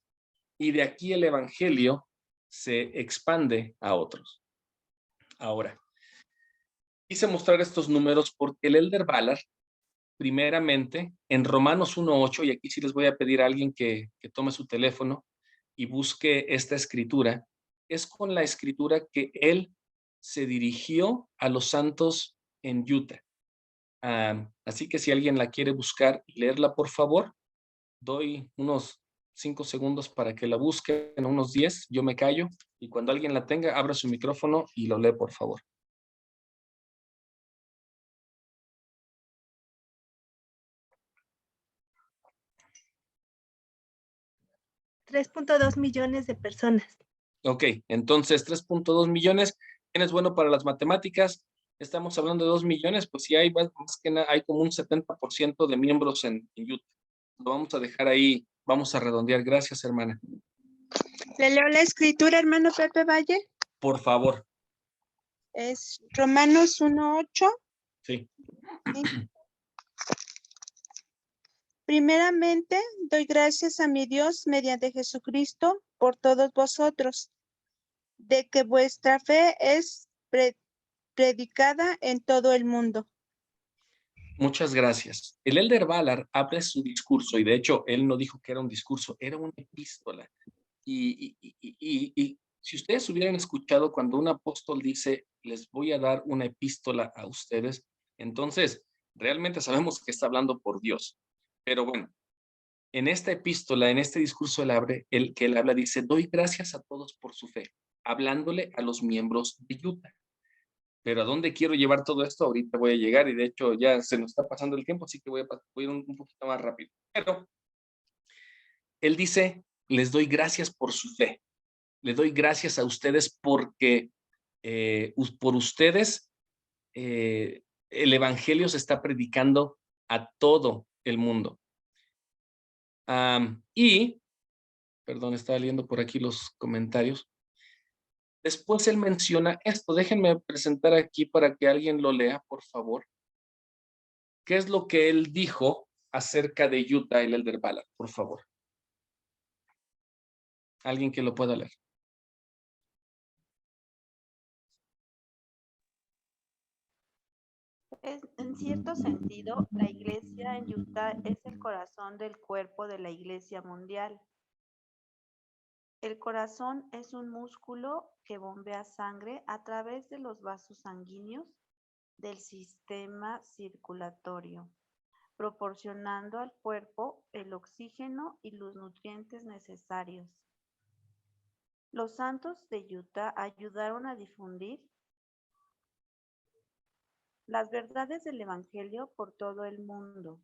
Y de aquí el evangelio se expande a otros. Ahora, quise mostrar estos números porque el Elder Ballard, primeramente, en Romanos 1:8, y aquí sí les voy a pedir a alguien que tome su teléfono y busque esta escritura, es con la escritura que él se dirigió a los santos en Utah. Así que si alguien la quiere buscar y leerla, por favor, doy unos 5 segundos para que la busquen, unos 10, yo me callo, y cuando alguien la tenga, abra su micrófono y lo lee, por favor. 3.2 millones de personas. Ok, entonces 3.2 millones. ¿Quién es bueno para las matemáticas? Estamos hablando de 2 millones, pues sí hay más que nada, hay como un 70% de miembros en Utah. Lo vamos a dejar ahí, vamos a redondear. Gracias, hermana. ¿Le leo la escritura, hermano Pepe Valle? Por favor. Es Romanos 1:8. Sí. Primeramente, doy gracias a mi Dios mediante Jesucristo por todos vosotros, de que vuestra fe es predicada en todo el mundo. Muchas gracias. El Elder Ballard abre su discurso, y de hecho él no dijo que era un discurso, era una epístola. Y si ustedes hubieran escuchado cuando un apóstol dice, les voy a dar una epístola a ustedes, entonces realmente sabemos que está hablando por Dios. Pero bueno, en esta epístola, en este discurso el que él habla dice, doy gracias a todos por su fe, hablándole a los miembros de Utah. Pero ¿a dónde quiero llevar todo esto? Ahorita voy a llegar, y de hecho ya se nos está pasando el tiempo, así que voy a ir un poquito más rápido. Pero él dice, les doy gracias por su fe. Les doy gracias a ustedes porque por ustedes el evangelio se está predicando a todo el mundo. Perdón, estaba leyendo por aquí los comentarios. Después él menciona esto. Déjenme presentar aquí para que alguien lo lea, por favor. ¿Qué es lo que él dijo acerca de Utah, el Elder Ballard? Por favor. Alguien que lo pueda leer. En cierto sentido, la iglesia en Utah es el corazón del cuerpo de la iglesia mundial. El corazón es un músculo que bombea sangre a través de los vasos sanguíneos del sistema circulatorio, proporcionando al cuerpo el oxígeno y los nutrientes necesarios. Los santos de Utah ayudaron a difundir las verdades del Evangelio por todo el mundo,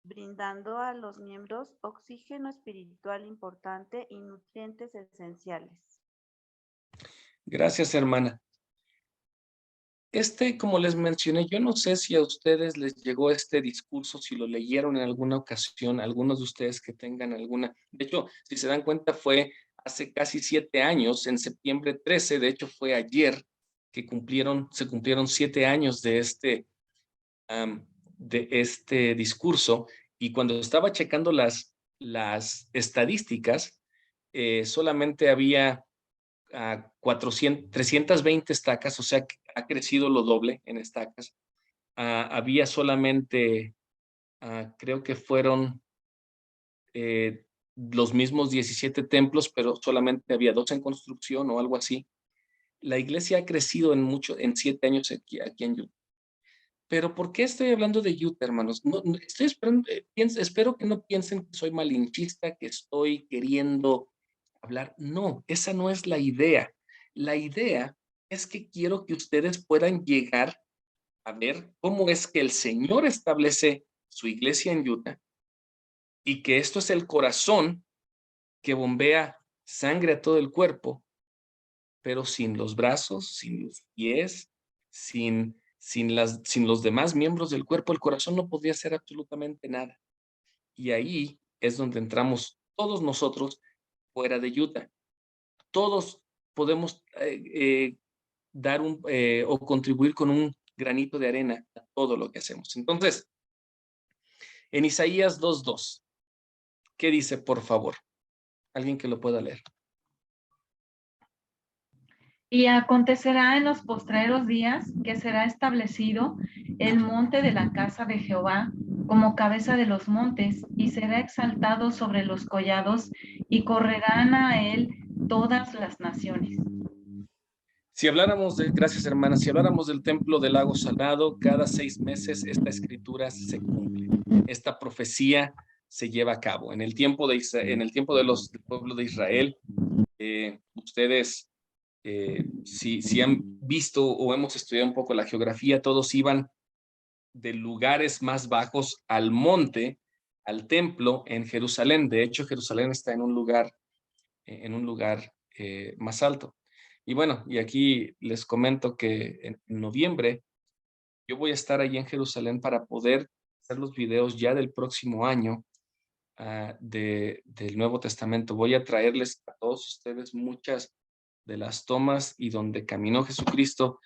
brindando a los miembros oxígeno espiritual importante y nutrientes esenciales. Gracias, hermana. Como les mencioné, yo no sé si a ustedes les llegó este discurso, si lo leyeron en alguna ocasión, algunos de ustedes que tengan alguna. De hecho, si se dan cuenta, fue hace casi 7 años, en septiembre 13, de hecho fue ayer que se cumplieron 7 años de este discurso, y cuando estaba checando las estadísticas, solamente había 320 estacas, o sea, que ha crecido lo doble en estacas. Había solamente, creo que fueron los mismos 17 templos, pero solamente había 2 en construcción o algo así. La iglesia ha crecido en 7 años aquí en Utah. Pero ¿por qué estoy hablando de Utah, hermanos? No, estoy esperando, espero que no piensen que soy malinchista, que estoy queriendo hablar. No, esa no es la idea. La idea es que quiero que ustedes puedan llegar a ver cómo es que el Señor establece su iglesia en Utah, y que esto es el corazón que bombea sangre a todo el cuerpo, pero sin los brazos, sin los pies, sin los demás miembros del cuerpo, el corazón no podría hacer absolutamente nada. Y ahí es donde entramos todos nosotros fuera de Utah. Todos podemos dar o contribuir con un granito de arena a todo lo que hacemos. Entonces, en Isaías 2:2, ¿qué dice, por favor? Alguien que lo pueda leer. Y acontecerá en los postreros días que será establecido el monte de la casa de Jehová como cabeza de los montes, y será exaltado sobre los collados, y correrán a él todas las naciones. Si habláramos gracias hermanas, si habláramos del templo del lago Salado, cada 6 meses esta escritura se cumple. Esta profecía se lleva a cabo. En el tiempo del pueblo de Israel, ustedes, si han visto o hemos estudiado un poco la geografía, todos iban de lugares más bajos al monte, al templo en Jerusalén. De hecho, Jerusalén está en un lugar más alto. Y bueno, y aquí les comento que en noviembre yo voy a estar allí en Jerusalén para poder hacer los videos ya del próximo año del Nuevo Testamento. Voy a traerles a todos ustedes muchas de las tomas y donde caminó Jesucristo.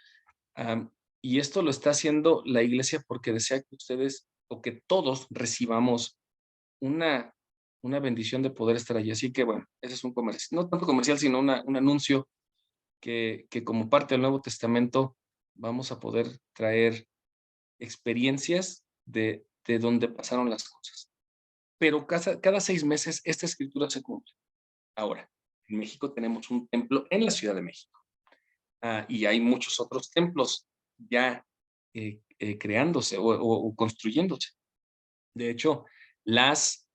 Y esto lo está haciendo la iglesia porque desea que ustedes o que todos recibamos una bendición de poder estar allí. Así que bueno, ese es un comercial, no tanto comercial, sino un anuncio que como parte del Nuevo Testamento vamos a poder traer experiencias de donde pasaron las cosas. Pero cada 6 meses esta escritura se cumple. Ahora, en México tenemos un templo en la Ciudad de México. Y hay muchos otros templos ya creándose o construyéndose. De hecho, las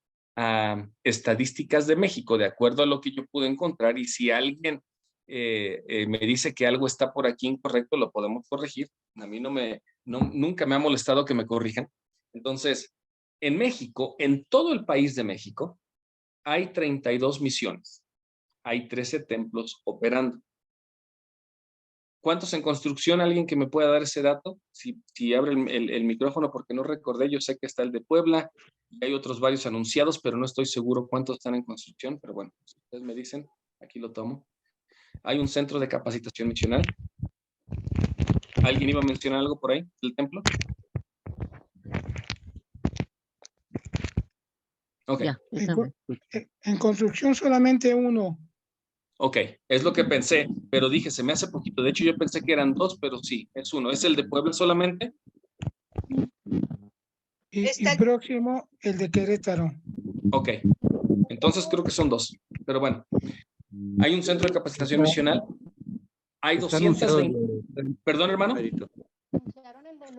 estadísticas de México, de acuerdo a lo que yo pude encontrar, y si alguien me dice que algo está por aquí incorrecto, lo podemos corregir. A mí nunca me ha molestado que me corrijan. Entonces, en México, en todo el país de México, hay 32 misiones. Hay 13 templos operando. ¿Cuántos en construcción? ¿Alguien que me pueda dar ese dato? Si abre el micrófono, porque no recordé. Yo sé que está el de Puebla y hay otros varios anunciados, pero no estoy seguro cuántos están en construcción. Pero bueno, si ustedes me dicen, aquí lo tomo. Hay un centro de capacitación misional. ¿Alguien iba a mencionar algo por ahí del templo? Ok. Ya, En construcción solamente uno. Ok, es lo que pensé, pero dije, se me hace poquito. De hecho, yo pensé que eran 2, pero sí, es uno. ¿Es el de Puebla solamente? Y próximo, el de Querétaro. Ok, entonces creo que son 2. Pero bueno, hay un centro de capacitación misional. Hay 220. Perdón, hermano.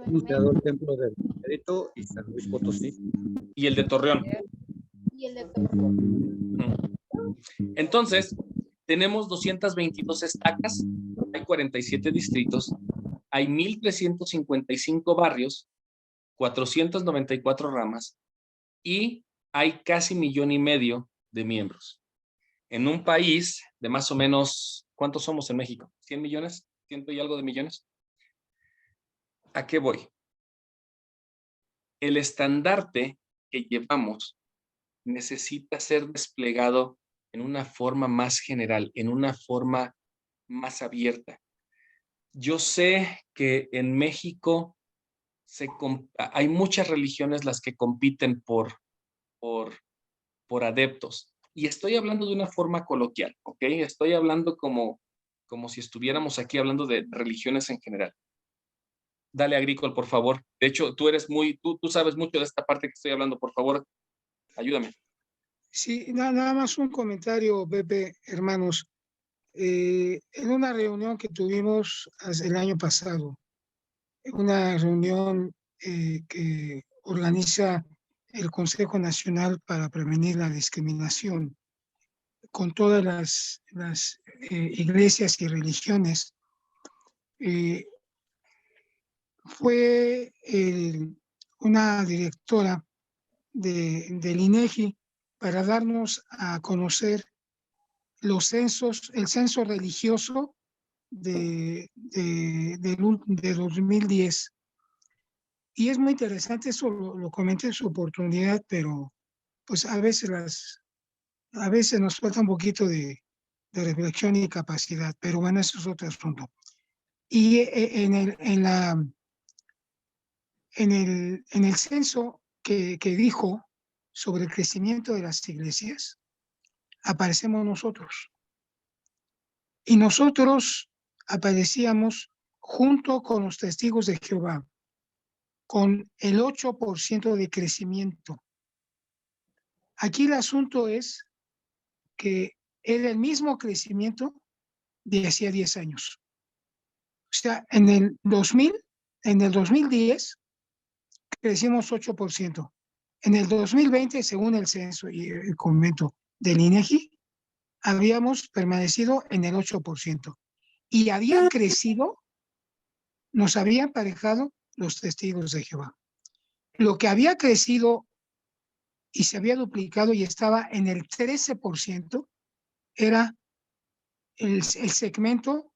Anunciado el templo de Querétaro y San Luis Potosí. Y el de Torreón. Entonces, tenemos 222 estacas, hay 47 distritos, hay 1,355 barrios, 494 ramas y hay casi 1,5 millones de miembros. En un país de más o menos, ¿cuántos somos en México? ¿100 millones? ¿100 y algo de millones? ¿A qué voy? El estandarte que llevamos necesita ser desplegado en una forma más general, en una forma más abierta. Yo sé que en México hay muchas religiones las que compiten por adeptos. Y estoy hablando de una forma coloquial, ¿ok? Estoy hablando como si estuviéramos aquí hablando de religiones en general. Dale, Agricol, por favor. De hecho, tú sabes mucho de esta parte que estoy hablando. Por favor, ayúdame. Sí, nada más un comentario, Pepe, hermanos. En una reunión que tuvimos el año pasado, una reunión que organiza el Consejo Nacional para Prevenir la Discriminación, con todas las iglesias y religiones, fue una directora del INEGI para darnos a conocer el censo religioso de 2010. Y es muy interesante, eso lo comenté en su oportunidad, pero pues a veces nos falta un poquito de reflexión y capacidad, pero bueno, eso es otro asunto. Y en en el censo que dijo sobre el crecimiento de las iglesias, aparecemos nosotros. Y nosotros aparecíamos junto con los testigos de Jehová, con el 8% de crecimiento. Aquí el asunto es que era el mismo crecimiento de hacía 10 años. O sea, en el 2010 crecimos 8%. En el 2020, según el censo y el convento del INEGI, habíamos permanecido en el 8%. Y habían crecido, nos habían emparejado los testigos de Jehová. Lo que había crecido y se había duplicado y estaba en el 13% era el segmento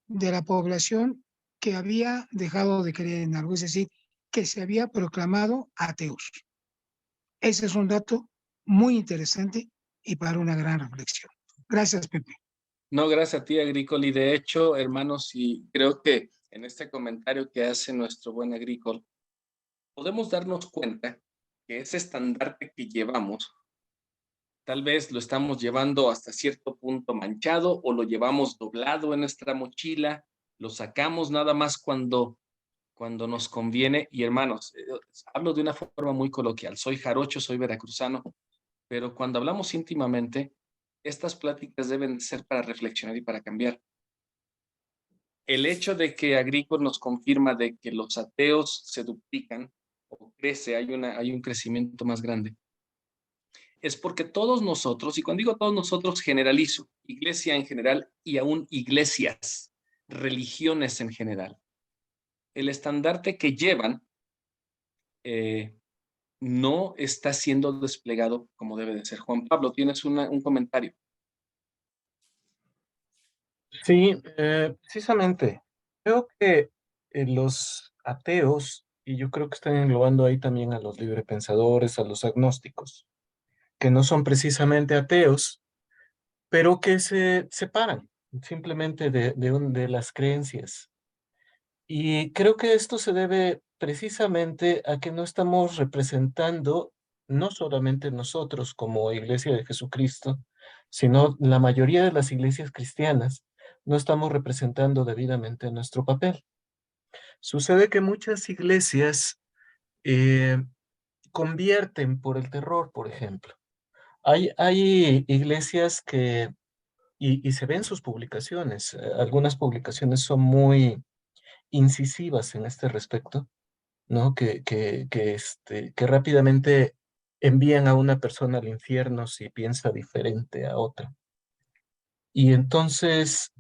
de la población que había dejado de creer en algo, es decir, que se había proclamado ateos. Ese es un dato muy interesante y para una gran reflexión. Gracias, Pepe. No, gracias a ti, Agrícola. Y de hecho, hermanos, y creo que en este comentario que hace nuestro buen Agrícola, podemos darnos cuenta que ese estandarte que llevamos, tal vez lo estamos llevando hasta cierto punto manchado o lo llevamos doblado en nuestra mochila, lo sacamos nada más cuando nos conviene. Y hermanos, hablo de una forma muy coloquial. Soy jarocho, soy veracruzano, pero cuando hablamos íntimamente, estas pláticas deben ser para reflexionar y para cambiar. El hecho de que Agrícola nos confirma de que los ateos se duplican o crece, hay un crecimiento más grande, es porque todos nosotros, y cuando digo todos nosotros generalizo, iglesia en general y aún iglesias, religiones en general, el estandarte que llevan no está siendo desplegado como debe de ser. Juan Pablo, tienes un comentario. Sí, precisamente. Creo que los ateos, y yo creo que están englobando ahí también a los librepensadores, a los agnósticos, que no son precisamente ateos, pero que se separan simplemente de las creencias. Y creo que esto se debe precisamente a que no estamos representando, no solamente nosotros como Iglesia de Jesucristo, sino la mayoría de las iglesias cristianas, no estamos representando debidamente nuestro papel. Sucede que muchas iglesias convierten por el terror, por ejemplo. Hay iglesias que, y se ven sus publicaciones, algunas publicaciones son muy incisivas en este respecto, ¿no? Que rápidamente envían a una persona al infierno si piensa diferente a otra. Y entonces,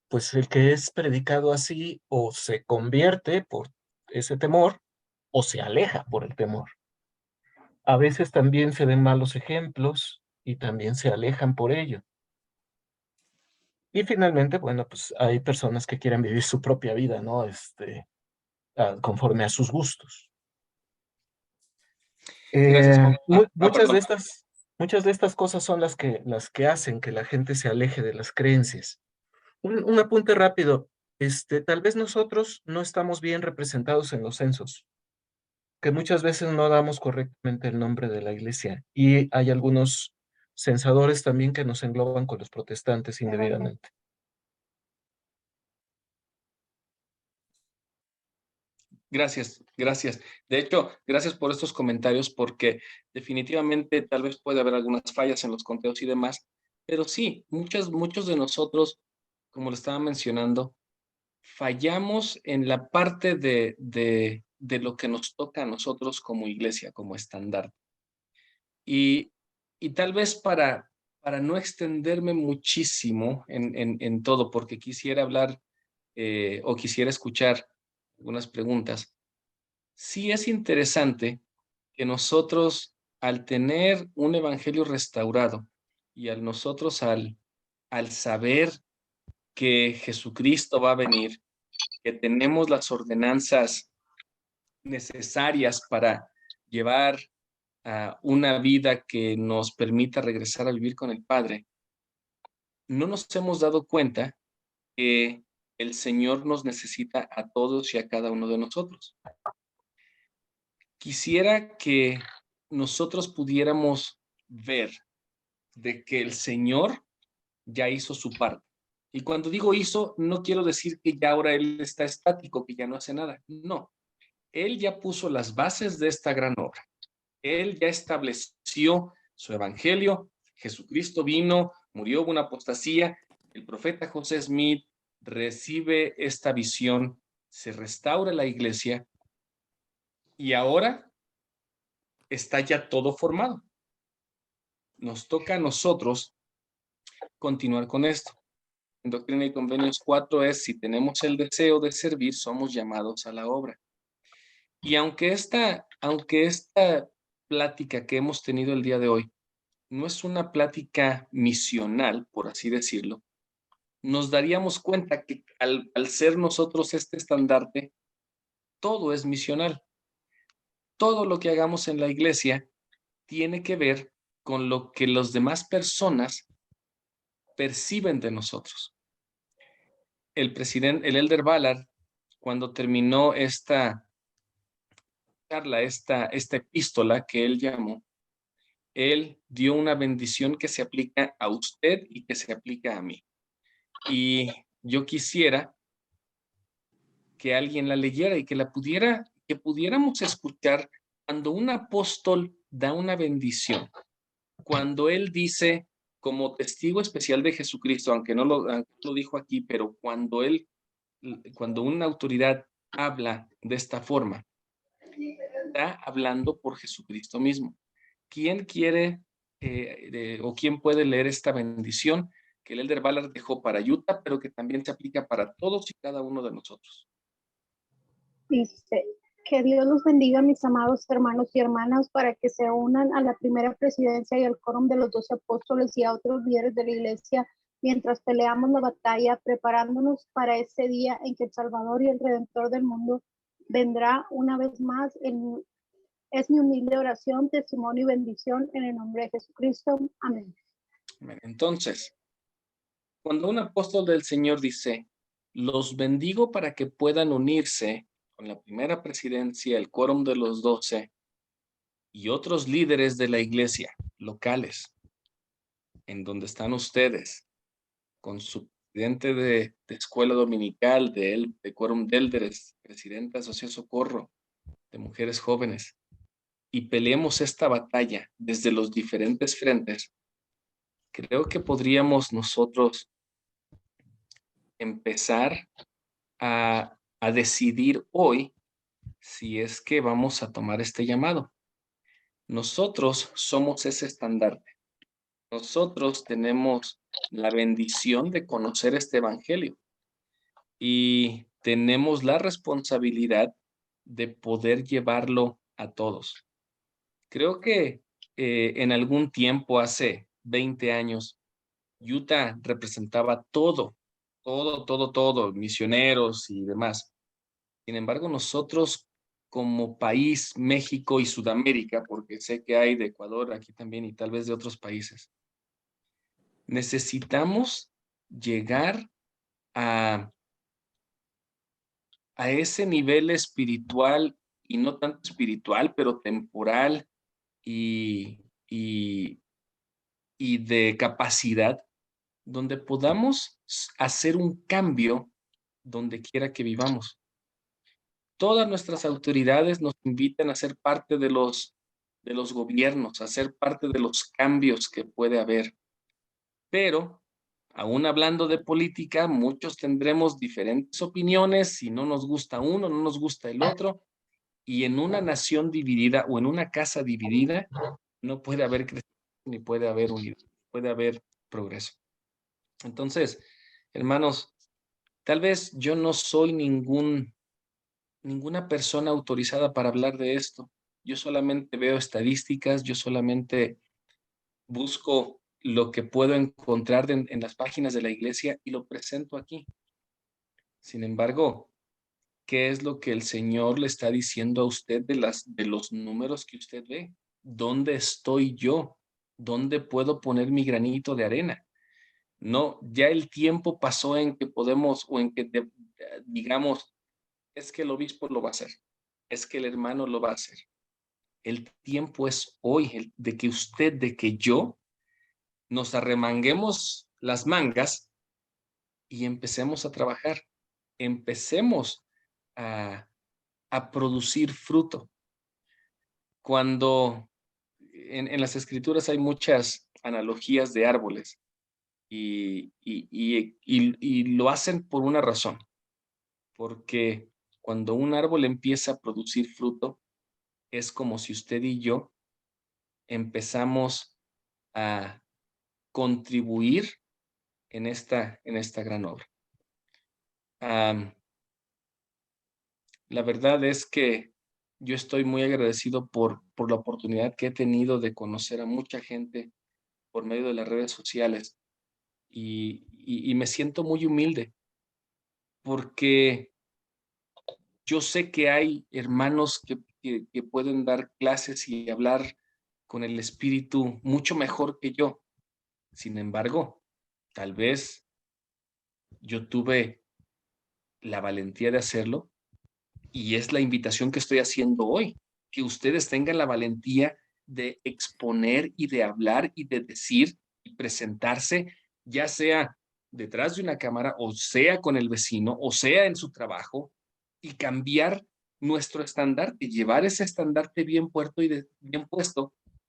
pues el que es predicado así o se convierte por ese temor o se aleja por el temor. A veces también se ven malos ejemplos y también se alejan por ello. Y finalmente, bueno, pues hay personas que quieren vivir su propia vida, ¿no? Conforme a sus gustos. Gracias, Juan. Muchas de estas cosas son las que hacen que la gente se aleje de las creencias. Un apunte rápido. Tal vez nosotros no estamos bien representados en los censos, que muchas veces no damos correctamente el nombre de la iglesia. Y hay algunos censadores también que nos engloban con los protestantes indebidamente. Gracias, gracias. De hecho, gracias por estos comentarios porque definitivamente tal vez puede haber algunas fallas en los conteos y demás, pero sí, muchos de nosotros, como lo estaba mencionando, fallamos en la parte de lo que nos toca a nosotros como iglesia, como estandarte. Y tal vez para no extenderme muchísimo en todo, porque quisiera hablar o quisiera escuchar algunas preguntas, sí es interesante que nosotros, al tener un evangelio restaurado y al saber que Jesucristo va a venir, que tenemos las ordenanzas necesarias para llevar una vida que nos permita regresar a vivir con el Padre, no nos hemos dado cuenta que el Señor nos necesita a todos y a cada uno de nosotros. quisiera que nosotros pudiéramos ver de que el Señor ya hizo su parte. Y cuando digo hizo, no quiero decir que ya ahora Él está estático, que ya no hace nada. No, Él ya puso las bases de esta gran obra. Él ya estableció su evangelio. Jesucristo vino, murió, hubo una apostasía. El profeta José Smith recibe esta visión, se restaura la iglesia y ahora está ya todo formado. Nos toca a nosotros continuar con esto. En Doctrina y Convenios 4 es, si tenemos el deseo de servir, somos llamados a la obra. Y aunque esta plática que hemos tenido el día de hoy no es una plática misional, por así decirlo, nos daríamos cuenta que al ser nosotros este estandarte, todo es misional. Todo lo que hagamos en la iglesia tiene que ver con lo que las demás personas perciben de nosotros. El elder Ballard, cuando terminó esta charla, esta epístola que él llamó, él dio una bendición que se aplica a usted y que se aplica a mí. Y yo quisiera que alguien la leyera y que pudiéramos escuchar cuando un apóstol da una bendición, cuando él dice, como testigo especial de Jesucristo, aunque no lo dijo aquí, pero cuando una autoridad habla de esta forma, está hablando por Jesucristo mismo. ¿Quién quiere o quién puede leer esta bendición que el elder Ballard dejó para Utah, pero que también se aplica para todos y cada uno de nosotros? Dice, que Dios los bendiga, mis amados hermanos y hermanas, para que se unan a la primera presidencia y al quórum de los 12 apóstoles y a otros líderes de la iglesia, mientras peleamos la batalla, preparándonos para ese día en que el Salvador y el Redentor del mundo vendrá una vez más. Es mi humilde oración, testimonio y bendición en el nombre de Jesucristo. Amén. Entonces, cuando un apóstol del Señor dice, los bendigo para que puedan unirse con la primera presidencia, el quórum de los 12 y otros líderes de la iglesia locales, en donde están ustedes, con su presidente de escuela dominical, de quórum de elders, presidenta de Sociedad Socorro, de mujeres jóvenes, y peleemos esta batalla desde los diferentes frentes, creo que podríamos nosotros empezar a decidir hoy si es que vamos a tomar este llamado. Nosotros somos ese estandarte. Nosotros tenemos la bendición de conocer este evangelio y tenemos la responsabilidad de poder llevarlo a todos. Creo que en algún tiempo, hace 20 años, Utah representaba todo, misioneros y demás. Sin embargo, nosotros como país, México y Sudamérica, porque sé que hay de Ecuador aquí también y tal vez de otros países, necesitamos llegar a ese nivel espiritual, y no tanto espiritual, pero temporal y de capacidad, donde podamos hacer un cambio donde quiera que vivamos. Todas nuestras autoridades nos invitan a ser parte de los gobiernos, a ser parte de los cambios que puede haber. Pero, aún hablando de política, muchos tendremos diferentes opiniones, si no nos gusta uno, no nos gusta el otro, y en una nación dividida o en una casa dividida, no puede haber crecimiento ni puede haber unidad, puede haber progreso. Entonces, hermanos, tal vez yo no soy ninguna persona autorizada para hablar de esto. Yo solamente veo estadísticas, yo solamente busco lo que puedo encontrar en las páginas de la iglesia y lo presento aquí. Sin embargo, ¿qué es lo que el Señor le está diciendo a usted de los números que usted ve? ¿Dónde estoy yo? ¿Dónde puedo poner mi granito de arena? No, ya el tiempo pasó en que podemos o en que digamos, es que el obispo lo va a hacer, es que el hermano lo va a hacer. El tiempo es hoy, de que usted, de que yo nos arremanguemos las mangas y empecemos a trabajar, empecemos a producir fruto. Cuando en las escrituras hay muchas analogías de árboles y lo hacen por una razón, porque cuando un árbol empieza a producir fruto, es como si usted y yo empezamos a contribuir en esta gran obra. La verdad es que yo estoy muy agradecido por la oportunidad que he tenido de conocer a mucha gente por medio de las redes sociales y me siento muy humilde porque yo sé que hay hermanos que pueden dar clases y hablar con el espíritu mucho mejor que yo. Sin embargo, tal vez yo tuve la valentía de hacerlo y es la invitación que estoy haciendo hoy, que ustedes tengan la valentía de exponer y de hablar y de decir y presentarse, ya sea detrás de una cámara o sea con el vecino o sea en su trabajo y cambiar nuestro estandarte, llevar ese estandarte bien puesto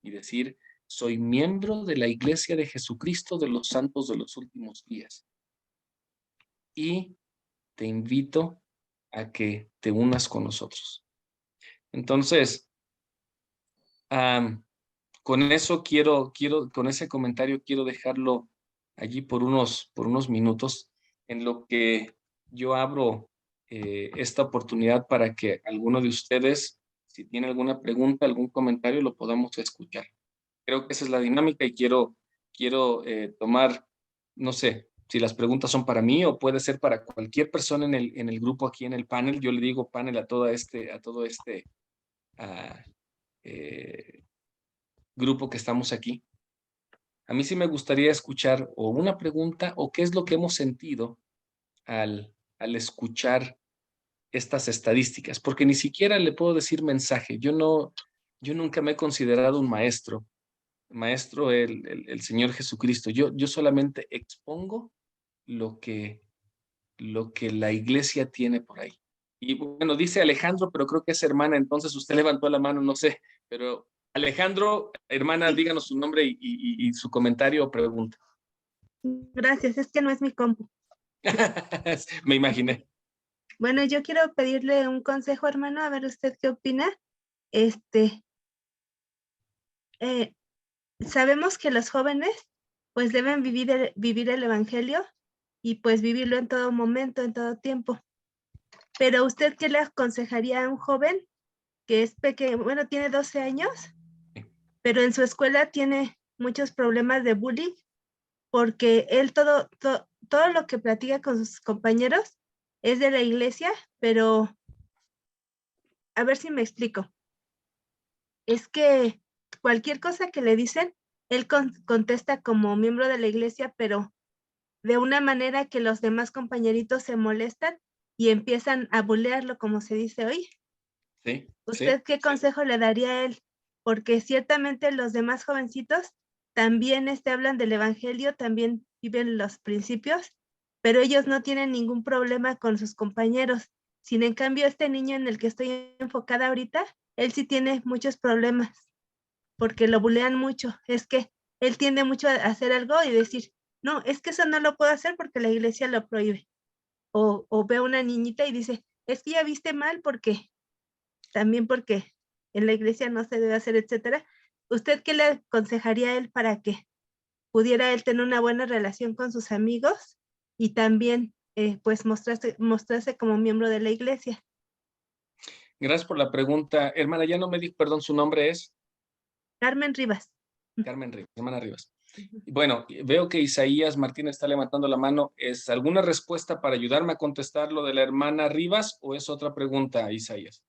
y decir, soy miembro de la Iglesia de Jesucristo de los Santos de los Últimos Días. Y te invito a que te unas con nosotros. Entonces, con eso con ese comentario quiero dejarlo allí por unos minutos, en lo que yo abro esta oportunidad para que alguno de ustedes, si tiene alguna pregunta, algún comentario, lo podamos escuchar. Creo que esa es la dinámica y quiero tomar, no sé, si las preguntas son para mí o puede ser para cualquier persona en el grupo aquí en el panel. Yo le digo panel a todo este grupo que estamos aquí. A mí sí me gustaría escuchar o una pregunta o qué es lo que hemos sentido al escuchar estas estadísticas, porque ni siquiera le puedo decir mensaje. Yo nunca me he considerado un maestro el Señor Jesucristo. Yo solamente expongo lo que la iglesia tiene por ahí. Y bueno, dice Alejandro, pero creo que es hermana, entonces usted levantó la mano, no sé, pero Alejandro, hermana, díganos su nombre y su comentario o pregunta. Gracias, es que no es mi compu. Me imaginé. Bueno, yo quiero pedirle un consejo, hermano, a ver usted qué opina. Sabemos que los jóvenes pues deben vivir el evangelio y pues vivirlo en todo momento, en todo tiempo. Pero ¿usted qué le aconsejaría a un joven que es pequeño? Bueno, tiene 12 años, pero en su escuela tiene muchos problemas de bullying porque él todo lo que platica con sus compañeros es de la iglesia, pero a ver si me explico. Es que cualquier cosa que le dicen, él contesta como miembro de la iglesia, pero de una manera que los demás compañeritos se molestan y empiezan a bullearlo, como se dice hoy. Sí. ¿Usted qué consejo le daría a él? Porque ciertamente los demás jovencitos también hablan del evangelio, también viven los principios, pero ellos no tienen ningún problema con sus compañeros. Sin en cambio, este niño en el que estoy enfocada ahorita, él sí tiene muchos problemas, porque lo bulean mucho. Es que él tiende mucho a hacer algo y decir, no, es que eso no lo puedo hacer porque la iglesia lo prohíbe. O ve a una niñita y dice, es que ya viste mal porque en la iglesia no se debe hacer, etcétera. ¿Usted qué le aconsejaría a él para que pudiera él tener una buena relación con sus amigos y también pues mostrarse como miembro de la iglesia? Gracias por la pregunta. Hermana, ya no me dijo, perdón, su nombre es Carmen Rivas. Carmen Rivas, hermana Rivas. Bueno, veo que Isaías Martínez está levantando la mano. ¿Es alguna respuesta para ayudarme a contestar lo de la hermana Rivas o es otra pregunta, Isaías?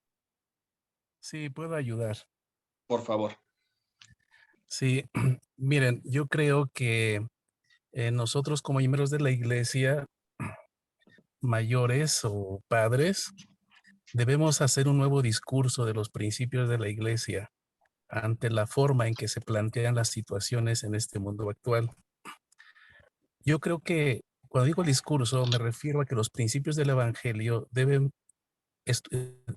Sí, puedo ayudar. Por favor. Sí, miren, yo creo que nosotros como miembros de la iglesia, mayores o padres, debemos hacer un nuevo discurso de los principios de la iglesia. ante la forma en que se plantean las situaciones en este mundo actual. Yo creo que cuando digo el discurso me refiero a que los principios del Evangelio deben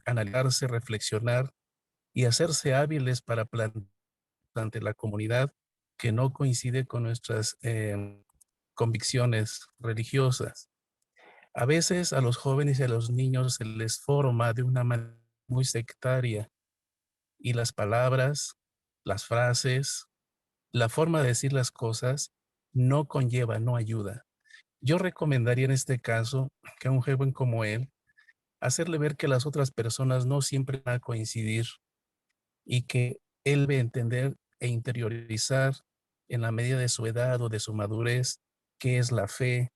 analizarse, reflexionar y hacerse hábiles para plantear ante la comunidad que no coincide con nuestras convicciones religiosas. A veces a los jóvenes y a los niños se les forma de una manera muy sectaria y las palabras, las frases, la forma de decir las cosas no conlleva, no ayuda. Yo recomendaría en este caso que a un joven como él, hacerle ver que las otras personas no siempre van a coincidir y que él debe entender e interiorizar en la medida de su edad o de su madurez qué es la fe,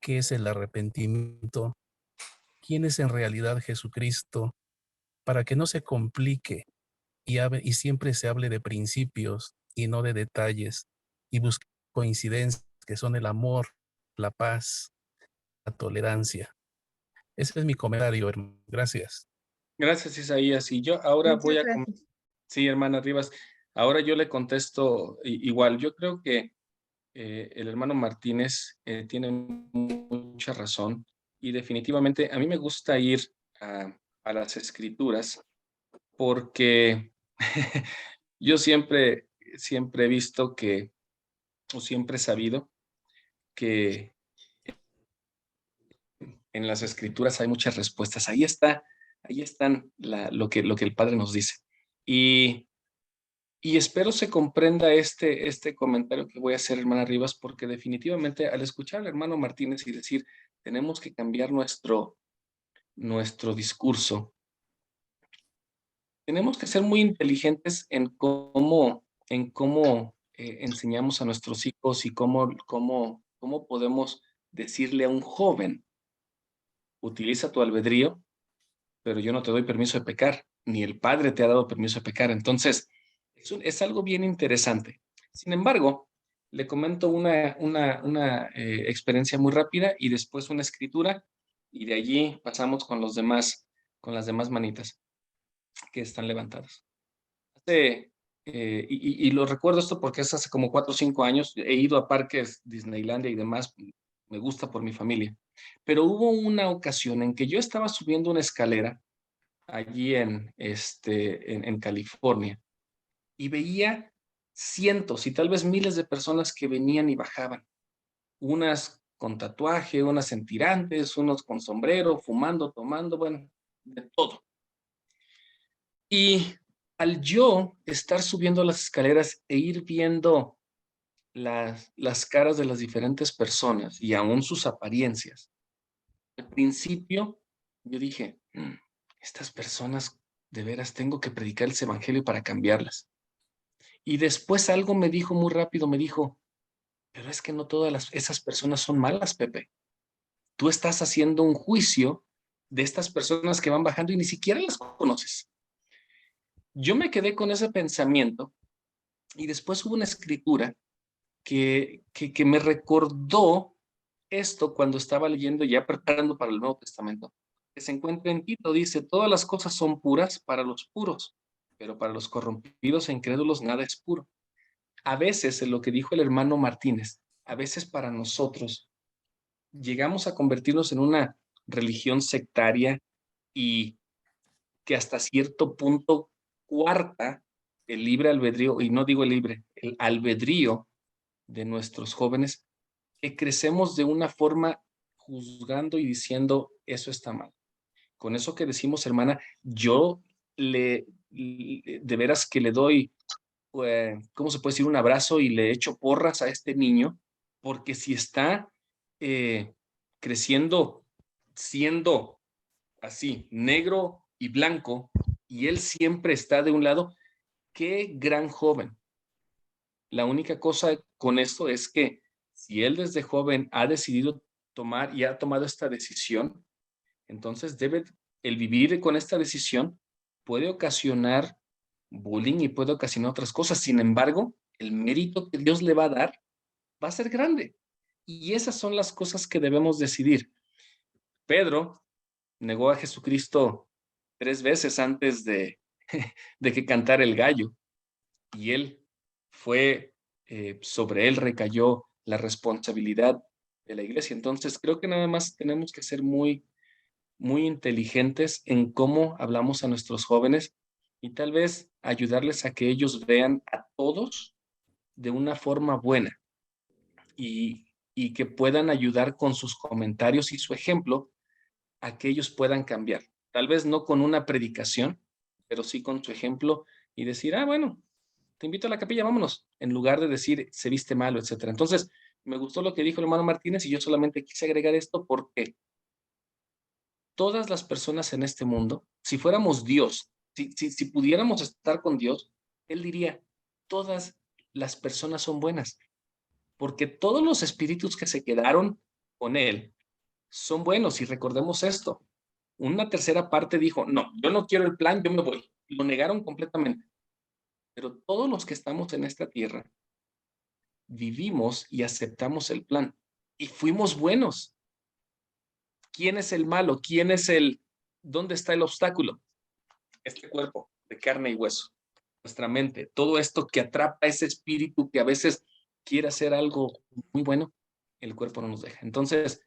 qué es el arrepentimiento, quién es en realidad Jesucristo, para que no se complique y siempre se hable de principios y no de detalles y busque coincidencias que son el amor, la paz, la tolerancia. Ese es mi comentario, hermano. Gracias. Gracias, Isaías. Y yo ahora Muchas gracias. Sí, hermana Rivas. Ahora yo le contesto igual. Yo creo que el hermano Martínez tiene mucha razón y definitivamente a mí me gusta ir a las escrituras porque yo siempre he visto o siempre he sabido que en las escrituras hay muchas respuestas. Ahí están lo que el Padre nos dice. Y espero se comprenda este comentario que voy a hacer, hermana Rivas, porque definitivamente al escuchar al hermano Martínez y decir, tenemos que cambiar nuestro discurso, tenemos que ser muy inteligentes en cómo enseñamos a nuestros hijos y cómo podemos decirle a un joven, utiliza tu albedrío, pero yo no te doy permiso de pecar, ni el Padre te ha dado permiso de pecar. Entonces, es algo bien interesante. Sin embargo, le comento una experiencia muy rápida y después una escritura, y de allí pasamos con las demás manitas que están levantadas. Y lo recuerdo esto porque es hace como 4 o 5 años, he ido a parques Disneylandia y demás, me gusta por mi familia, pero hubo una ocasión en que yo estaba subiendo una escalera allí en California y veía cientos y tal vez miles de personas que venían y bajaban, unas con tatuaje, unas en tirantes, unos con sombrero, fumando, tomando, bueno, de todo. Y al yo estar subiendo las escaleras e ir viendo las caras de las diferentes personas y aún sus apariencias, al principio yo dije, estas personas de veras tengo que predicar ese evangelio para cambiarlas. Y después algo me dijo muy rápido, me dijo, pero es que no todas esas personas son malas, Pepe. Tú estás haciendo un juicio de estas personas que van bajando y ni siquiera las conoces. Yo me quedé con ese pensamiento y después hubo una escritura que me recordó esto cuando estaba leyendo, ya preparando para el Nuevo Testamento, que se encuentra en Tito, dice, todas las cosas son puras para los puros, pero para los corrompidos e incrédulos nada es puro. A veces, en lo que dijo el hermano Martínez, a veces para nosotros llegamos a convertirnos en una religión sectaria y que hasta cierto punto cuarta el libre albedrío, y no digo el libre, el albedrío de nuestros jóvenes, que crecemos de una forma juzgando y diciendo, eso está mal. Con eso que decimos, hermana, yo de veras que le doy, ¿cómo se puede decir? Un abrazo y le echo porras a este niño, porque si está creciendo siendo así, negro y blanco, y él siempre está de un lado, qué gran joven. La única cosa con esto es que si él desde joven ha decidido tomar y ha tomado esta decisión, entonces el vivir con esta decisión puede ocasionar bullying y puede ocasionar otras cosas. Sin embargo, el mérito que Dios le va a dar va a ser grande. Y esas son las cosas que debemos decidir. Pedro negó a Jesucristo 3 veces antes de de que cantara el gallo. Y él sobre él recayó la responsabilidad de la iglesia. Entonces, creo que nada más tenemos que ser muy, muy inteligentes en cómo hablamos a nuestros jóvenes y tal vez ayudarles a que ellos vean a todos de una forma buena y que puedan ayudar con sus comentarios y su ejemplo a que ellos puedan cambiar. Tal vez no con una predicación, pero sí con su ejemplo y decir, bueno, te invito a la capilla, vámonos, en lugar de decir, se viste malo, etcétera. Entonces, me gustó lo que dijo el hermano Martínez y yo solamente quise agregar esto porque todas las personas en este mundo, si fuéramos Dios, si pudiéramos estar con Dios, Él diría, todas las personas son buenas, porque todos los espíritus que se quedaron con Él son buenos. Y recordemos esto, una tercera parte dijo, no, yo no quiero el plan, yo me voy. Lo negaron completamente. Pero todos los que estamos en esta tierra vivimos y aceptamos el plan y fuimos buenos. ¿Quién es el malo? ¿Dónde está el obstáculo? Este cuerpo de carne y hueso, nuestra mente, todo esto que atrapa ese espíritu que a veces quiere hacer algo muy bueno, el cuerpo no nos deja. Entonces,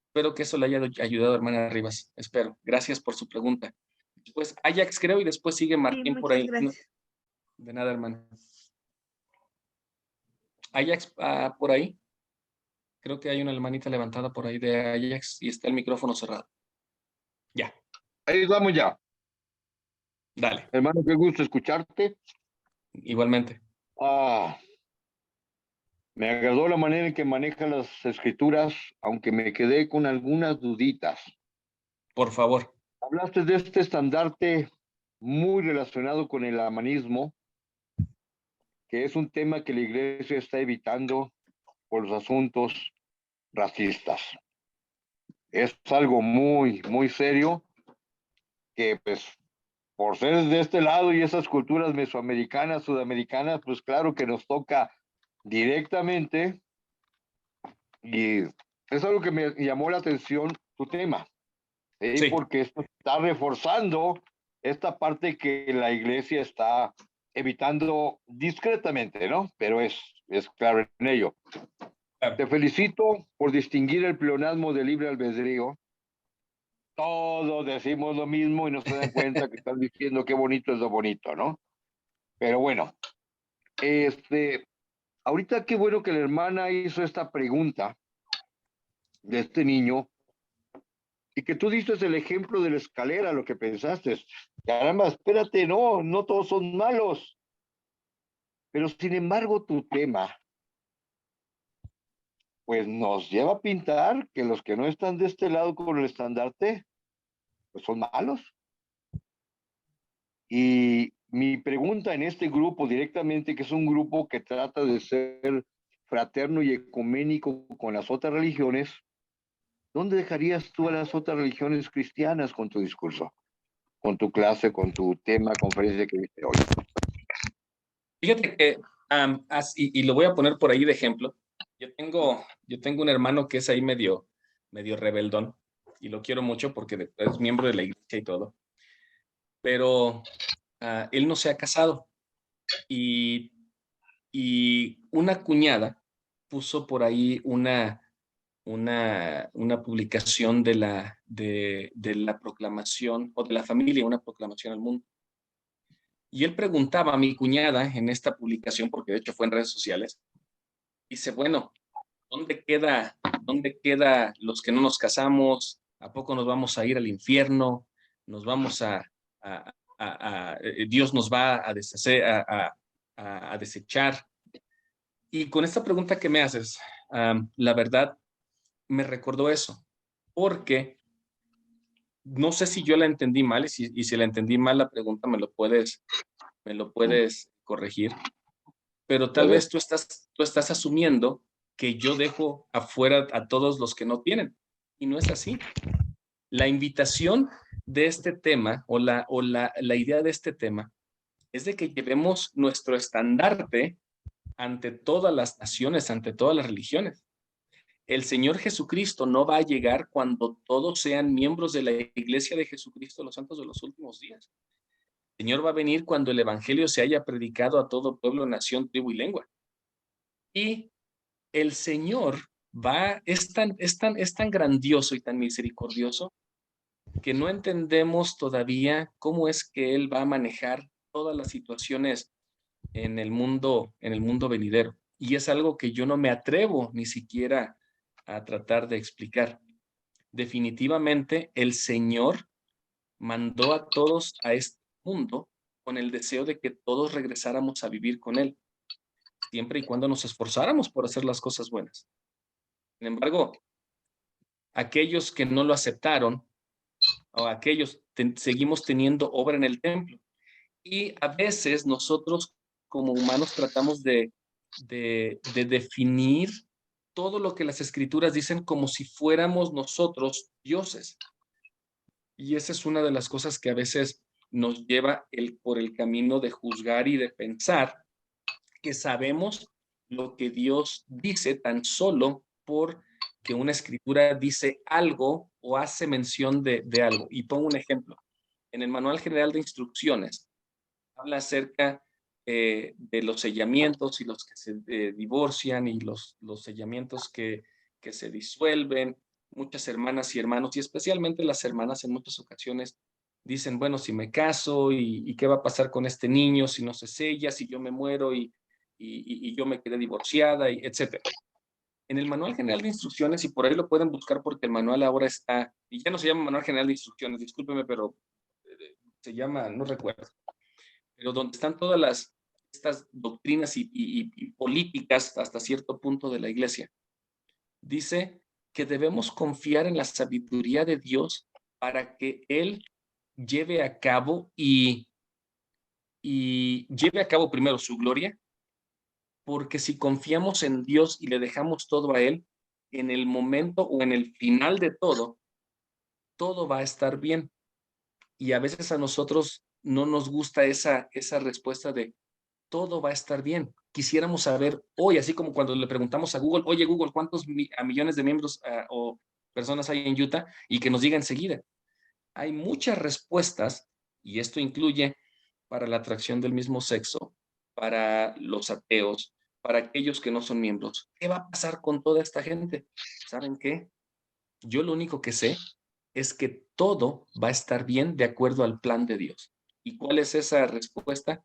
espero que eso le haya ayudado, hermana Rivas. Espero. Gracias por su pregunta. Después Ajax, creo, y después sigue Martín por ahí. Muchas gracias. No, de nada, hermano. Ajax, por ahí. Creo que hay una hermanita levantada por ahí de Ajax y está el micrófono cerrado. Ya. Ahí vamos ya. Dale. Hermano, qué gusto escucharte. Igualmente. Me agradó la manera en que maneja las escrituras, aunque me quedé con algunas duditas. Por favor. Hablaste de este estandarte muy relacionado con el amanismo, que es un tema que la iglesia está evitando por los asuntos racistas. Es algo muy, muy serio que, pues, por ser de este lado y esas culturas mesoamericanas, sudamericanas, pues claro que nos toca directamente, y es algo que me llamó la atención tu tema, sí. Porque esto está reforzando esta parte que la iglesia está evitando discretamente, ¿no? Pero es claro en ello. Te felicito por distinguir el pleonasmo del libre albedrío. Todos decimos lo mismo y no se dan cuenta que están diciendo qué bonito es lo bonito, ¿no? Pero bueno, ahorita qué bueno que la hermana hizo esta pregunta de este niño y que tú diste el ejemplo de la escalera, lo que pensaste. Caramba, espérate, no todos son malos. Pero sin embargo, tu tema, pues nos lleva a pintar que los que no están de este lado con el estandarte, pues son malos. Y mi pregunta en este grupo directamente, que es un grupo que trata de ser fraterno y ecuménico con las otras religiones, ¿dónde dejarías tú a las otras religiones cristianas con tu discurso? Con tu clase, con tu tema, conferencia que viste hoy. Fíjate que, y lo voy a poner por ahí de ejemplo, yo tengo un hermano que es ahí medio rebeldón, y lo quiero mucho porque es miembro de la iglesia y todo, pero él no se ha casado, y una cuñada puso por ahí una publicación de la proclamación, o de la familia, una proclamación al mundo. Y él preguntaba a mi cuñada en esta publicación, porque de hecho fue en redes sociales, dice, bueno, ¿dónde queda los que no nos casamos? ¿A poco nos vamos a ir al infierno? ¿Nos vamos Dios nos va a deshacer, a desechar? Y con esta pregunta que me haces, la verdad, me recordó eso, porque no sé si yo la entendí mal, y si la entendí mal la pregunta me lo puedes corregir, pero tal vez tú estás asumiendo que yo dejo afuera a todos los que no tienen, y no es así. La invitación de este tema, o la idea de este tema, es de que llevemos nuestro estandarte ante todas las naciones, ante todas las religiones. El Señor Jesucristo no va a llegar cuando todos sean miembros de la iglesia de Jesucristo, los santos de los últimos días. El Señor va a venir cuando el evangelio se haya predicado a todo pueblo, nación, tribu y lengua. Y el Señor es tan grandioso y tan misericordioso que no entendemos todavía cómo es que Él va a manejar todas las situaciones en el mundo venidero. Y es algo que yo no me atrevo ni siquiera a tratar de explicar. Definitivamente el Señor mandó a todos a este mundo con el deseo de que todos regresáramos a vivir con Él, siempre y cuando nos esforzáramos por hacer las cosas buenas. Sin embargo, aquellos que no lo aceptaron, o aquellos seguimos teniendo obra en el templo. Y a veces nosotros como humanos tratamos de definir todo lo que las escrituras dicen como si fuéramos nosotros dioses. Y esa es una de las cosas que a veces nos lleva por el camino de juzgar y de pensar que sabemos lo que Dios dice tan solo porque una escritura dice algo o hace mención de algo. Y pongo un ejemplo. En el Manual General de Instrucciones habla acerca de los sellamientos y los que se divorcian y los sellamientos que se disuelven. Muchas hermanas y hermanos, y especialmente las hermanas en muchas ocasiones, dicen, bueno, si me caso y qué va a pasar con este niño si no se sella, si yo me muero y yo me quedé divorciada, etc. En el Manual General de Instrucciones, y por ahí lo pueden buscar porque el manual ahora está, y ya no se llama Manual General de Instrucciones, discúlpeme, pero se llama, no recuerdo, pero donde están todas estas doctrinas y políticas hasta cierto punto de la iglesia. Dice que debemos confiar en la sabiduría de Dios para que Él lleve a cabo y lleve a cabo primero su gloria, porque si confiamos en Dios y le dejamos todo a Él, en el momento o en el final de todo va a estar bien. Y a veces a nosotros no nos gusta esa respuesta de todo va a estar bien. Quisiéramos saber hoy, así como cuando le preguntamos a Google, oye Google, ¿cuántos millones de miembros o personas hay en Utah? Y que nos diga enseguida. Hay muchas respuestas, y esto incluye para la atracción del mismo sexo, para los ateos, para aquellos que no son miembros. ¿Qué va a pasar con toda esta gente? ¿Saben qué? Yo lo único que sé es que todo va a estar bien de acuerdo al plan de Dios. ¿Y cuál es esa respuesta?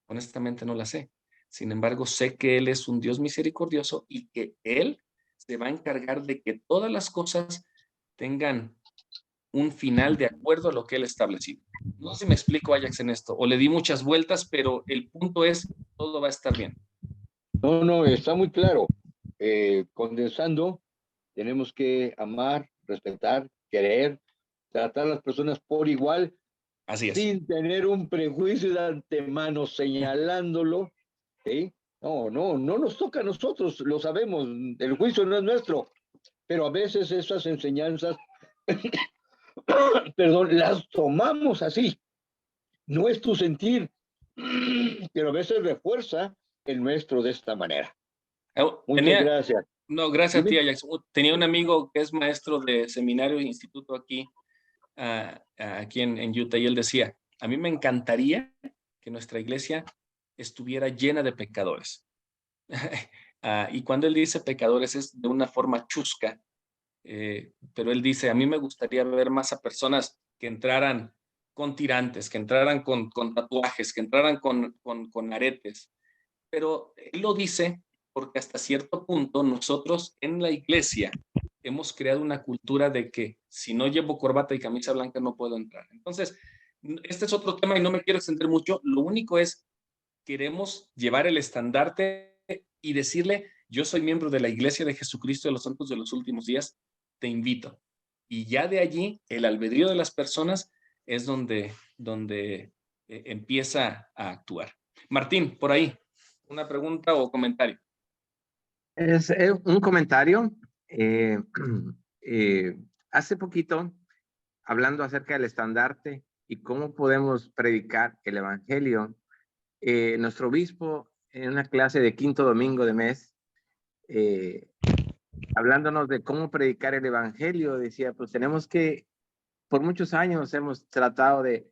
Honestamente no la sé. Sin embargo, sé que Él es un Dios misericordioso y que Él se va a encargar de que todas las cosas tengan un final de acuerdo a lo que Él establecido. No sé si me explico, Ajax, en esto, o le di muchas vueltas, pero el punto es, todo va a estar bien. No, está muy claro. Condensando, tenemos que amar, respetar, querer, tratar a las personas por igual, así es, sin tener un prejuicio de antemano señalándolo, ¿sí? No nos toca a nosotros, lo sabemos, el juicio no es nuestro, pero a veces esas enseñanzas, perdón, las tomamos así. No es tu sentir, pero a veces refuerza el nuestro de esta manera. Muchas gracias. No, gracias Dime. a ti, Ajax. Tenía un amigo que es maestro de seminario e instituto aquí en Utah, y él decía, a mí me encantaría que nuestra iglesia estuviera llena de pecadores. Y cuando él dice pecadores es de una forma chusca, pero él dice, a mí me gustaría ver más a personas que entraran con tirantes, que entraran con tatuajes, que entraran con aretes. Pero él lo dice porque hasta cierto punto nosotros en la iglesia hemos creado una cultura de que si no llevo corbata y camisa blanca no puedo entrar. Entonces, este es otro tema y no me quiero extender mucho. Lo único es, queremos llevar el estandarte y decirle, yo soy miembro de la Iglesia de Jesucristo de los Santos de los Últimos Días, te invito. Y ya de allí, el albedrío de las personas es donde empieza a actuar. Martín, por ahí, una pregunta o comentario. Es un comentario. Hace poquito, hablando acerca del estandarte y cómo podemos predicar el evangelio, nuestro obispo en una clase de quinto domingo de mes, hablándonos de cómo predicar el evangelio, decía, pues tenemos que, por muchos años hemos tratado de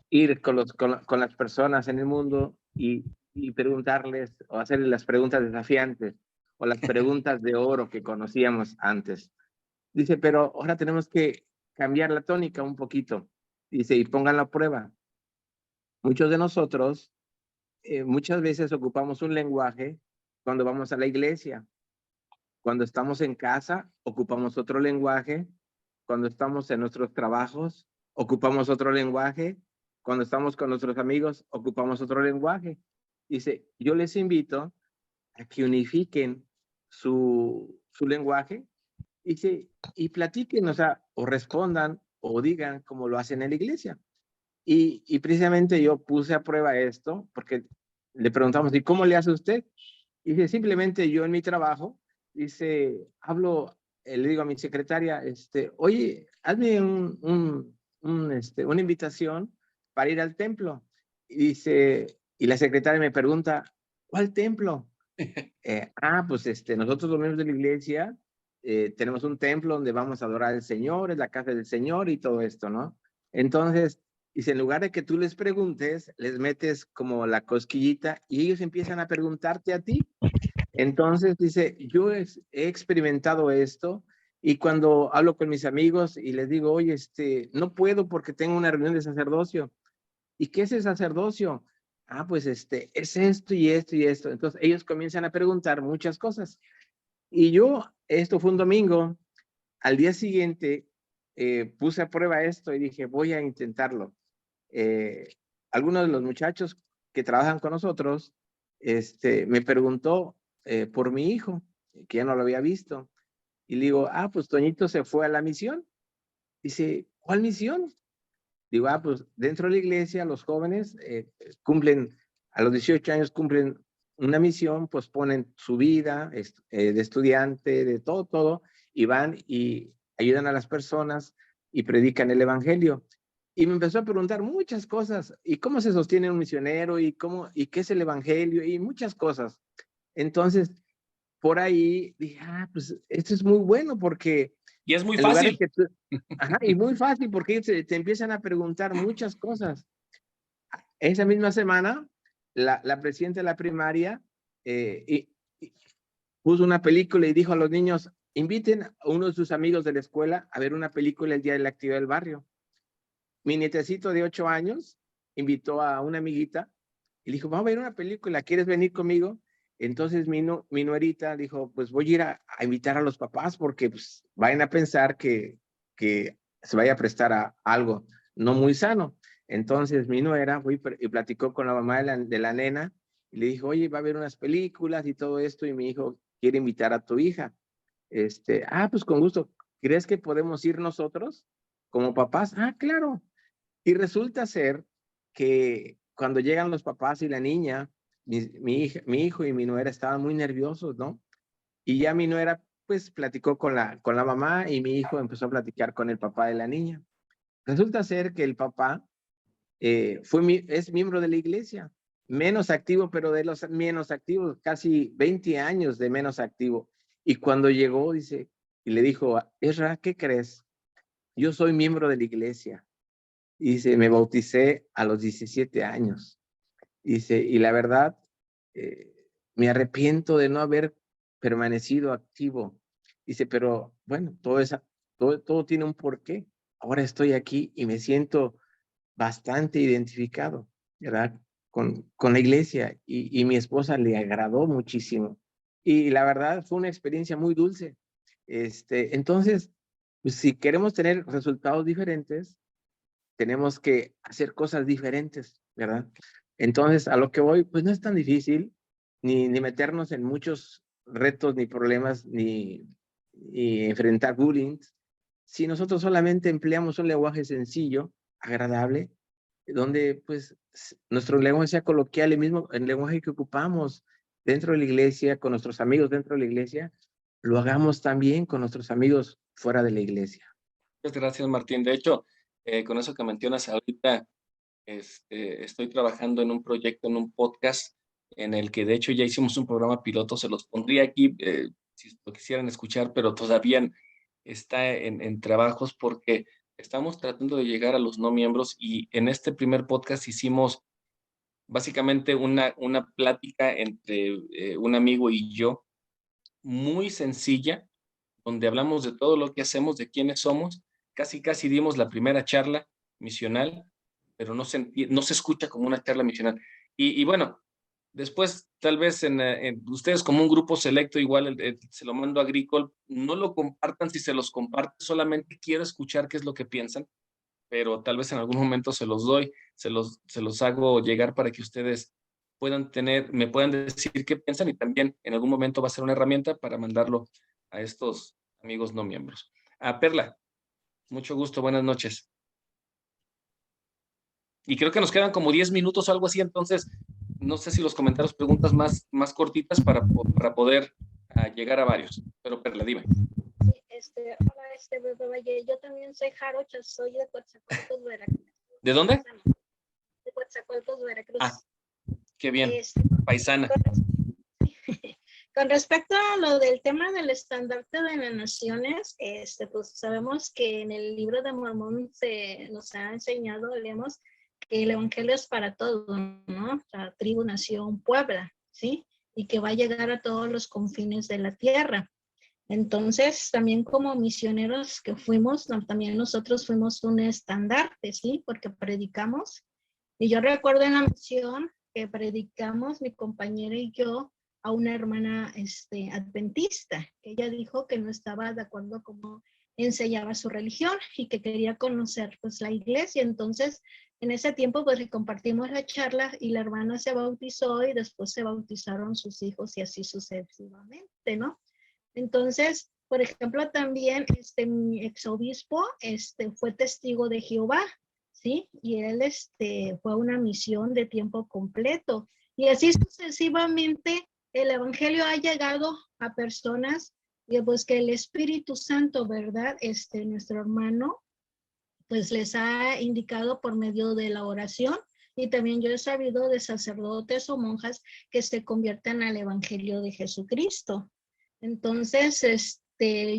ir con las personas en el mundo y preguntarles o hacerles las preguntas desafiantes o las preguntas de oro que conocíamos antes. Dice, pero ahora tenemos que cambiar la tónica un poquito. Dice, y pongan la prueba. Muchos de nosotros muchas veces ocupamos un lenguaje cuando vamos a la iglesia. Cuando estamos en casa, ocupamos otro lenguaje. Cuando estamos en nuestros trabajos, ocupamos otro lenguaje. Cuando estamos con nuestros amigos, ocupamos otro lenguaje. Dice, yo les invito a que unifiquen su lenguaje y platiquen, o sea, o respondan o digan como lo hacen en la iglesia. Y precisamente yo puse a prueba esto porque le preguntamos, ¿y cómo le hace usted? Y dice, simplemente yo en mi trabajo, dice, le digo a mi secretaria, oye, hazme una invitación para ir al templo. Y dice, y la secretaria me pregunta, ¿cuál templo? Pues nosotros los miembros de la iglesia tenemos un templo donde vamos a adorar al Señor, es la casa del Señor y todo esto, ¿no? Entonces, dice, en lugar de que tú les preguntes, les metes como la cosquillita y ellos empiezan a preguntarte a ti. Entonces, dice, yo he experimentado esto y cuando hablo con mis amigos y les digo, oye, no puedo porque tengo una reunión de sacerdocio. ¿Y qué es el sacerdocio? Pues es esto y esto y esto. Entonces, ellos comienzan a preguntar muchas cosas. Y esto fue un domingo, al día siguiente puse a prueba esto y dije, voy a intentarlo. Algunos de los muchachos que trabajan con nosotros, me preguntó por mi hijo, que ya no lo había visto. Y le digo, pues Toñito se fue a la misión. Dice, ¿cuál misión? Digo, pues dentro de la iglesia los jóvenes a los 18 años cumplen una misión, pues ponen su vida de estudiante, de todo, y van y ayudan a las personas y predican el evangelio. Y me empezó a preguntar muchas cosas, y cómo se sostiene un misionero, y qué es el evangelio, y muchas cosas. Entonces, por ahí dije, pues esto es muy bueno porque... Y es muy fácil. Y muy fácil porque te empiezan a preguntar muchas cosas. Esa misma semana, la presidenta de la primaria puso una película y dijo a los niños, inviten a uno de sus amigos de la escuela a ver una película el día de la actividad del barrio. Mi nietecito de 8 años invitó a una amiguita y le dijo, vamos a ver una película, ¿quieres venir conmigo? Entonces mi nuerita dijo, pues voy a ir a invitar a los papás porque pues, vayan a pensar que se vaya a prestar a algo no muy sano. Entonces mi nuera fue y platicó con la mamá de la nena y le dijo, oye, va a haber unas películas y todo esto y mi hijo quiere invitar a tu hija. Pues con gusto. ¿Crees que podemos ir nosotros como papás? Claro. Y resulta ser que cuando llegan los papás y la niña, mi hijo y mi nuera estaban muy nerviosos, ¿no? Y ya mi nuera pues platicó con la mamá y mi hijo empezó a platicar con el papá de la niña. Resulta ser que el papá es miembro de la iglesia, menos activo, pero de los menos activos, casi 20 años de menos activo. Y cuando llegó, dice, y le dijo, Ezra, ¿qué crees? Yo soy miembro de la iglesia. Y dice, me bauticé a los 17 años. Dice, y la verdad, me arrepiento de no haber permanecido activo. Dice, pero bueno, todo tiene un porqué. Ahora estoy aquí y me siento bastante identificado, ¿verdad? Con la iglesia y mi esposa le agradó muchísimo. Y la verdad fue una experiencia muy dulce. Entonces, pues, si queremos tener resultados diferentes, tenemos que hacer cosas diferentes, ¿verdad? Entonces, a lo que voy, pues no es tan difícil ni meternos en muchos retos, ni problemas, ni enfrentar bullying. Si nosotros solamente empleamos un lenguaje sencillo, agradable, donde pues nuestro lenguaje sea coloquial, el lenguaje que ocupamos dentro de la iglesia, con nuestros amigos dentro de la iglesia, lo hagamos también con nuestros amigos fuera de la iglesia. Muchas gracias, Martín. De hecho, con eso que mencionas ahorita, estoy trabajando en un proyecto, en un podcast, en el que de hecho ya hicimos un programa piloto, se los pondría aquí si lo quisieran escuchar, pero todavía está en trabajos porque Estamos tratando de llegar a los no miembros y en este primer podcast hicimos básicamente una plática entre un amigo y yo, muy sencilla, donde hablamos de todo lo que hacemos, de quiénes somos. Casi dimos la primera charla misional, pero no se escucha como una charla misional. Y bueno, después tal vez en ustedes como un grupo selecto, igual se lo mando a Agricol, no lo compartan. Si se los comparte, solamente quiero escuchar qué es lo que piensan, pero tal vez en algún momento se los doy, se los hago llegar para que ustedes me puedan decir qué piensan, y también en algún momento va a ser una herramienta para mandarlo a estos amigos no miembros. Perla, mucho gusto, buenas noches. Y creo que nos quedan como 10 minutos o algo así, entonces no sé si los comentarios, preguntas más cortitas para poder llegar a varios. Pero Perla, dime. Hola, Bebe Valle. Yo también soy Jarocha, soy de Coatzacoalcos, Veracruz. ¿De dónde? De Coatzacoalcos, Veracruz. Qué bien, paisana. Con respecto a lo del tema del estandarte de las naciones, pues sabemos que en el libro de Mormón nos ha enseñado, leemos, que el evangelio es para todos, ¿no? O sea, tribu, nación, puebla, ¿sí? Y que va a llegar a todos los confines de la tierra. Entonces, también como misioneros que fuimos, también nosotros fuimos un estandarte, ¿sí? Porque predicamos. Y yo recuerdo en la misión que predicamos, mi compañera y yo, a una hermana adventista, que ella dijo que no estaba de acuerdo con cómo enseñaba su religión y que quería conocer pues la iglesia. Entonces, en ese tiempo pues le compartimos la charla y la hermana se bautizó y después se bautizaron sus hijos y así sucesivamente, ¿no? Entonces, por ejemplo, también mi exobispo fue testigo de Jehová, ¿sí? Y él fue a una misión de tiempo completo. Y así sucesivamente el evangelio ha llegado a personas y pues que el Espíritu Santo, ¿verdad? Nuestro hermano, pues les ha indicado por medio de la oración. Y también yo he sabido de sacerdotes o monjas que se convierten al evangelio de Jesucristo. Entonces,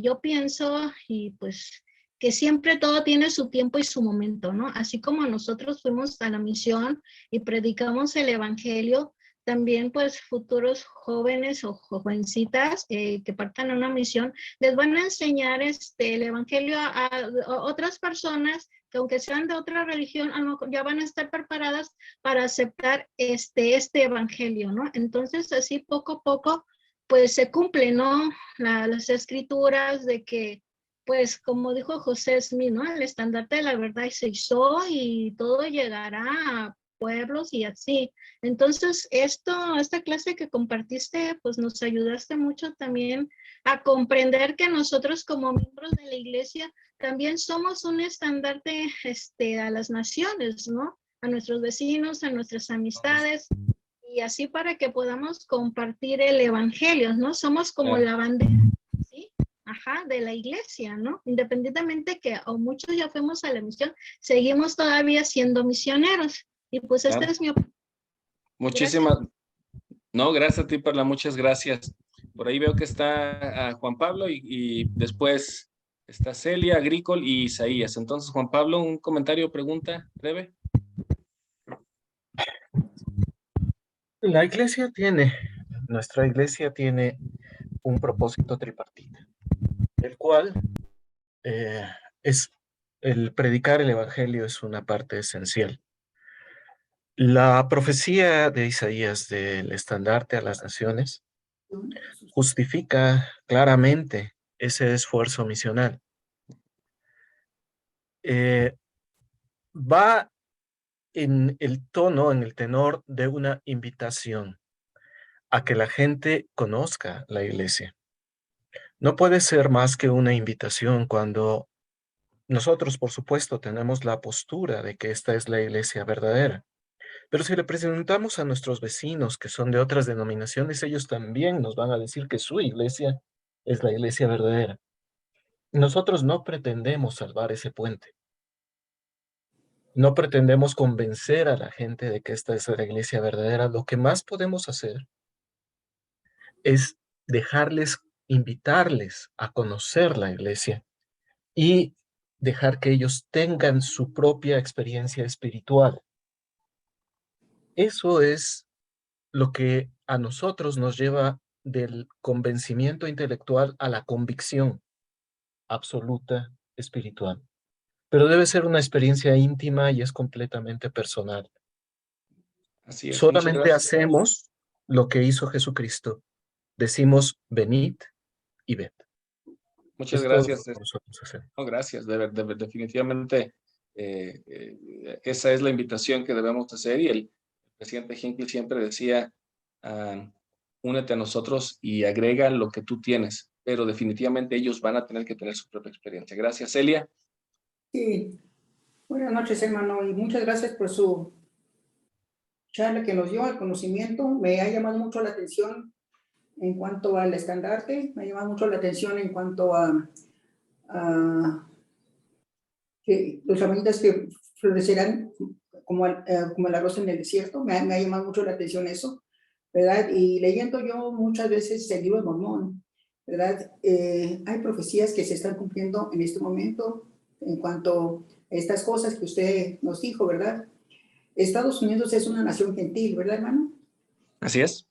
yo pienso y pues que siempre todo tiene su tiempo y su momento, ¿no? Así como nosotros fuimos a la misión y predicamos el evangelio, también pues futuros jóvenes o jovencitas que partan a una misión, les van a enseñar el evangelio a otras personas que aunque sean de otra religión, a lo mejor ya van a estar preparadas para aceptar este evangelio, ¿no? Entonces así poco a poco pues se cumple, ¿no? Las escrituras de que, pues como dijo José Smith, ¿no? El estandarte de la verdad se hizo y todo llegará a pueblos y así. Entonces, esta clase que compartiste, pues nos ayudaste mucho también a comprender que nosotros como miembros de la iglesia también somos un estandarte a las naciones, ¿no? A nuestros vecinos, a nuestras amistades, y así para que podamos compartir el evangelio, ¿no? Somos como la bandera, ¿sí? Ajá, de la iglesia, ¿no? Independientemente que o muchos ya fuimos a la misión, seguimos todavía siendo misioneros. Y pues esta es mi opinión. Muchísimas. No, gracias a ti, Perla, muchas gracias. Por ahí veo que está Juan Pablo y después está Celia, Agricol y Isaías. Entonces, Juan Pablo, un comentario o pregunta breve. Nuestra iglesia tiene un propósito tripartita, el cual es el predicar el evangelio es una parte esencial. La profecía de Isaías del estandarte a las naciones justifica claramente ese esfuerzo misional. Va en el tono, en el tenor de una invitación a que la gente conozca la iglesia. No puede ser más que una invitación cuando nosotros, por supuesto, tenemos la postura de que esta es la iglesia verdadera. Pero si le presentamos a nuestros vecinos que son de otras denominaciones, ellos también nos van a decir que su iglesia es la iglesia verdadera. Nosotros no pretendemos salvar ese puente. No pretendemos convencer a la gente de que esta es la iglesia verdadera. Lo que más podemos hacer es invitarles a conocer la iglesia y dejar que ellos tengan su propia experiencia espiritual. Eso es lo que a nosotros nos lleva del convencimiento intelectual a la convicción absoluta espiritual. Pero debe ser una experiencia íntima y es completamente personal. Así es. Muchas Solamente gracias. hacemos lo que hizo Jesucristo. Decimos, venid y ved. Muchas Es todo gracias. lo que nosotros hacemos. No, gracias. Definitivamente esa es la invitación que debemos hacer, y el presidente Hinckley siempre decía, únete a nosotros y agrega lo que tú tienes, pero definitivamente ellos van a tener que tener su propia experiencia. Gracias, Celia. Sí, buenas noches, hermano, y muchas gracias por su charla que nos dio, el conocimiento. Me ha llamado mucho la atención en cuanto al estandarte, me ha llamado mucho la atención en cuanto a que los amanitas que florecerán como el arroz en el desierto. Me ha llamado mucho la atención eso, ¿verdad? Y leyendo yo muchas veces el libro de Mormón, ¿verdad? Hay profecías que se están cumpliendo en este momento en cuanto a estas cosas que usted nos dijo, ¿verdad? Estados Unidos es una nación gentil, ¿verdad, hermano? Así es.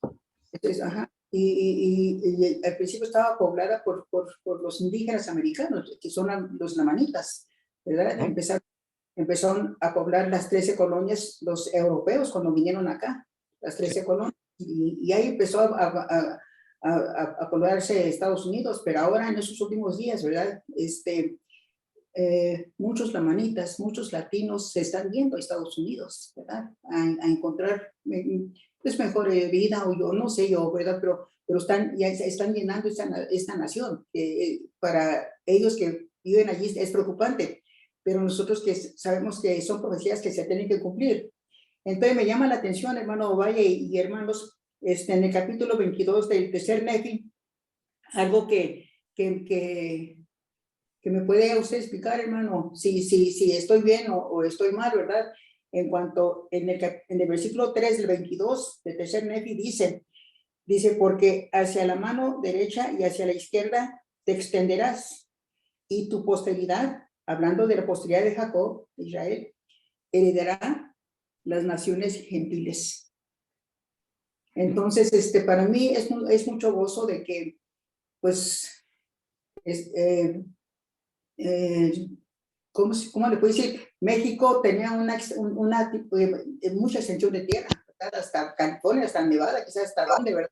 Entonces, ajá. Y al principio estaba poblada por los indígenas americanos, que son los lamanitas, ¿verdad? Empezaron a poblar las 13 colonias, los europeos, cuando vinieron acá, las 13 colonias, y ahí empezó a poblarse Estados Unidos, pero ahora en esos últimos días, ¿verdad? Muchos lamanitas, muchos latinos se están yendo a Estados Unidos, ¿verdad? A encontrar pues mejor vida, o yo no sé yo, ¿verdad? Pero ya están llenando esta nación. Para ellos que viven allí es preocupante, pero nosotros que sabemos que son profecías que se tienen que cumplir. Entonces me llama la atención, hermano Valle y hermanos, en el capítulo 22 del tercer Nefi, algo que me puede usted explicar, hermano, si estoy bien o estoy mal, ¿verdad? En cuanto, en el versículo 3 del 22 del tercer Nefi dice, porque hacia la mano derecha y hacia la izquierda te extenderás, y tu posteridad, hablando de la posteridad de Jacob, de Israel, heredará las naciones gentiles. Entonces, para mí es mucho gozo de que, pues, ¿cómo le puedo decir? México tenía mucha extensión de tierra, ¿verdad? Hasta California, hasta Nevada, quizás hasta dónde, ¿verdad?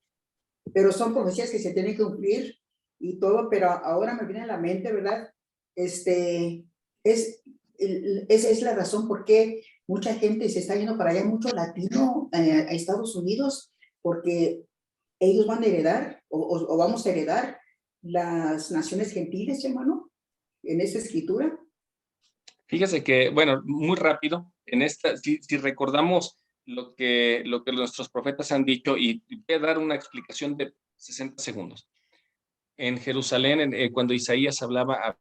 Pero son profecías que se tienen que cumplir y todo, pero ahora me viene a la mente, ¿verdad? Esa es la razón por qué mucha gente se está yendo para allá, mucho latino a Estados Unidos, porque ellos van a heredar o vamos a heredar las naciones gentiles, hermano, en esta escritura. Fíjese que, bueno, muy rápido, si recordamos lo que nuestros profetas han dicho, y voy a dar una explicación de 60 segundos. En Jerusalén, cuando Isaías hablaba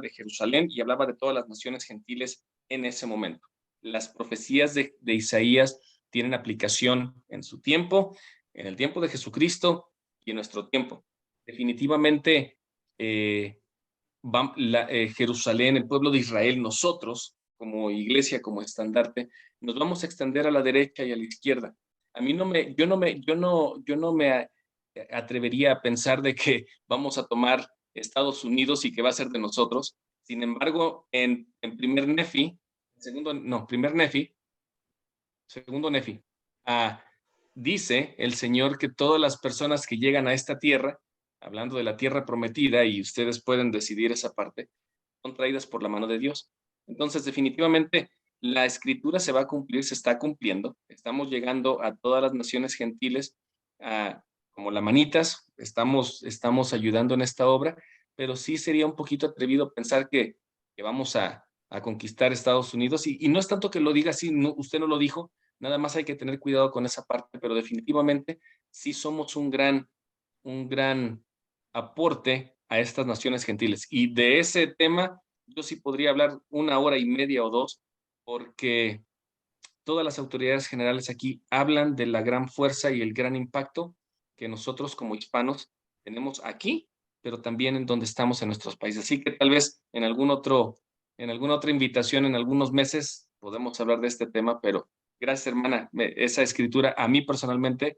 de Jerusalén y hablaba de todas las naciones gentiles en ese momento. Las profecías de Isaías tienen aplicación en su tiempo, en el tiempo de Jesucristo y en nuestro tiempo. Definitivamente, Jerusalén, el pueblo de Israel, nosotros como iglesia, como estandarte, nos vamos a extender a la derecha y a la izquierda. Yo no me atrevería a pensar de que vamos a tomar Estados Unidos y que va a ser de nosotros. Sin embargo, en primer Nefi, segundo Nefi, dice el Señor que todas las personas que llegan a esta tierra, hablando de la tierra prometida, y ustedes pueden decidir esa parte, son traídas por la mano de Dios. Entonces, definitivamente, la escritura se va a cumplir, se está cumpliendo. Estamos llegando a todas las naciones gentiles, como lamanitas, estamos ayudando en esta obra, pero sí sería un poquito atrevido pensar que vamos a conquistar Estados Unidos, y no es tanto que lo diga así, usted no lo dijo, nada más hay que tener cuidado con esa parte, pero definitivamente sí somos un gran aporte a estas naciones gentiles. Y de ese tema yo sí podría hablar 1 hora y media o 2, porque todas las autoridades generales aquí hablan de la gran fuerza y el gran impacto que nosotros como hispanos tenemos aquí, pero también en donde estamos en nuestros países. Así que tal vez en algún otro en alguna otra invitación, en algunos meses, podemos hablar de este tema, pero gracias, hermana. Esa escritura a mí personalmente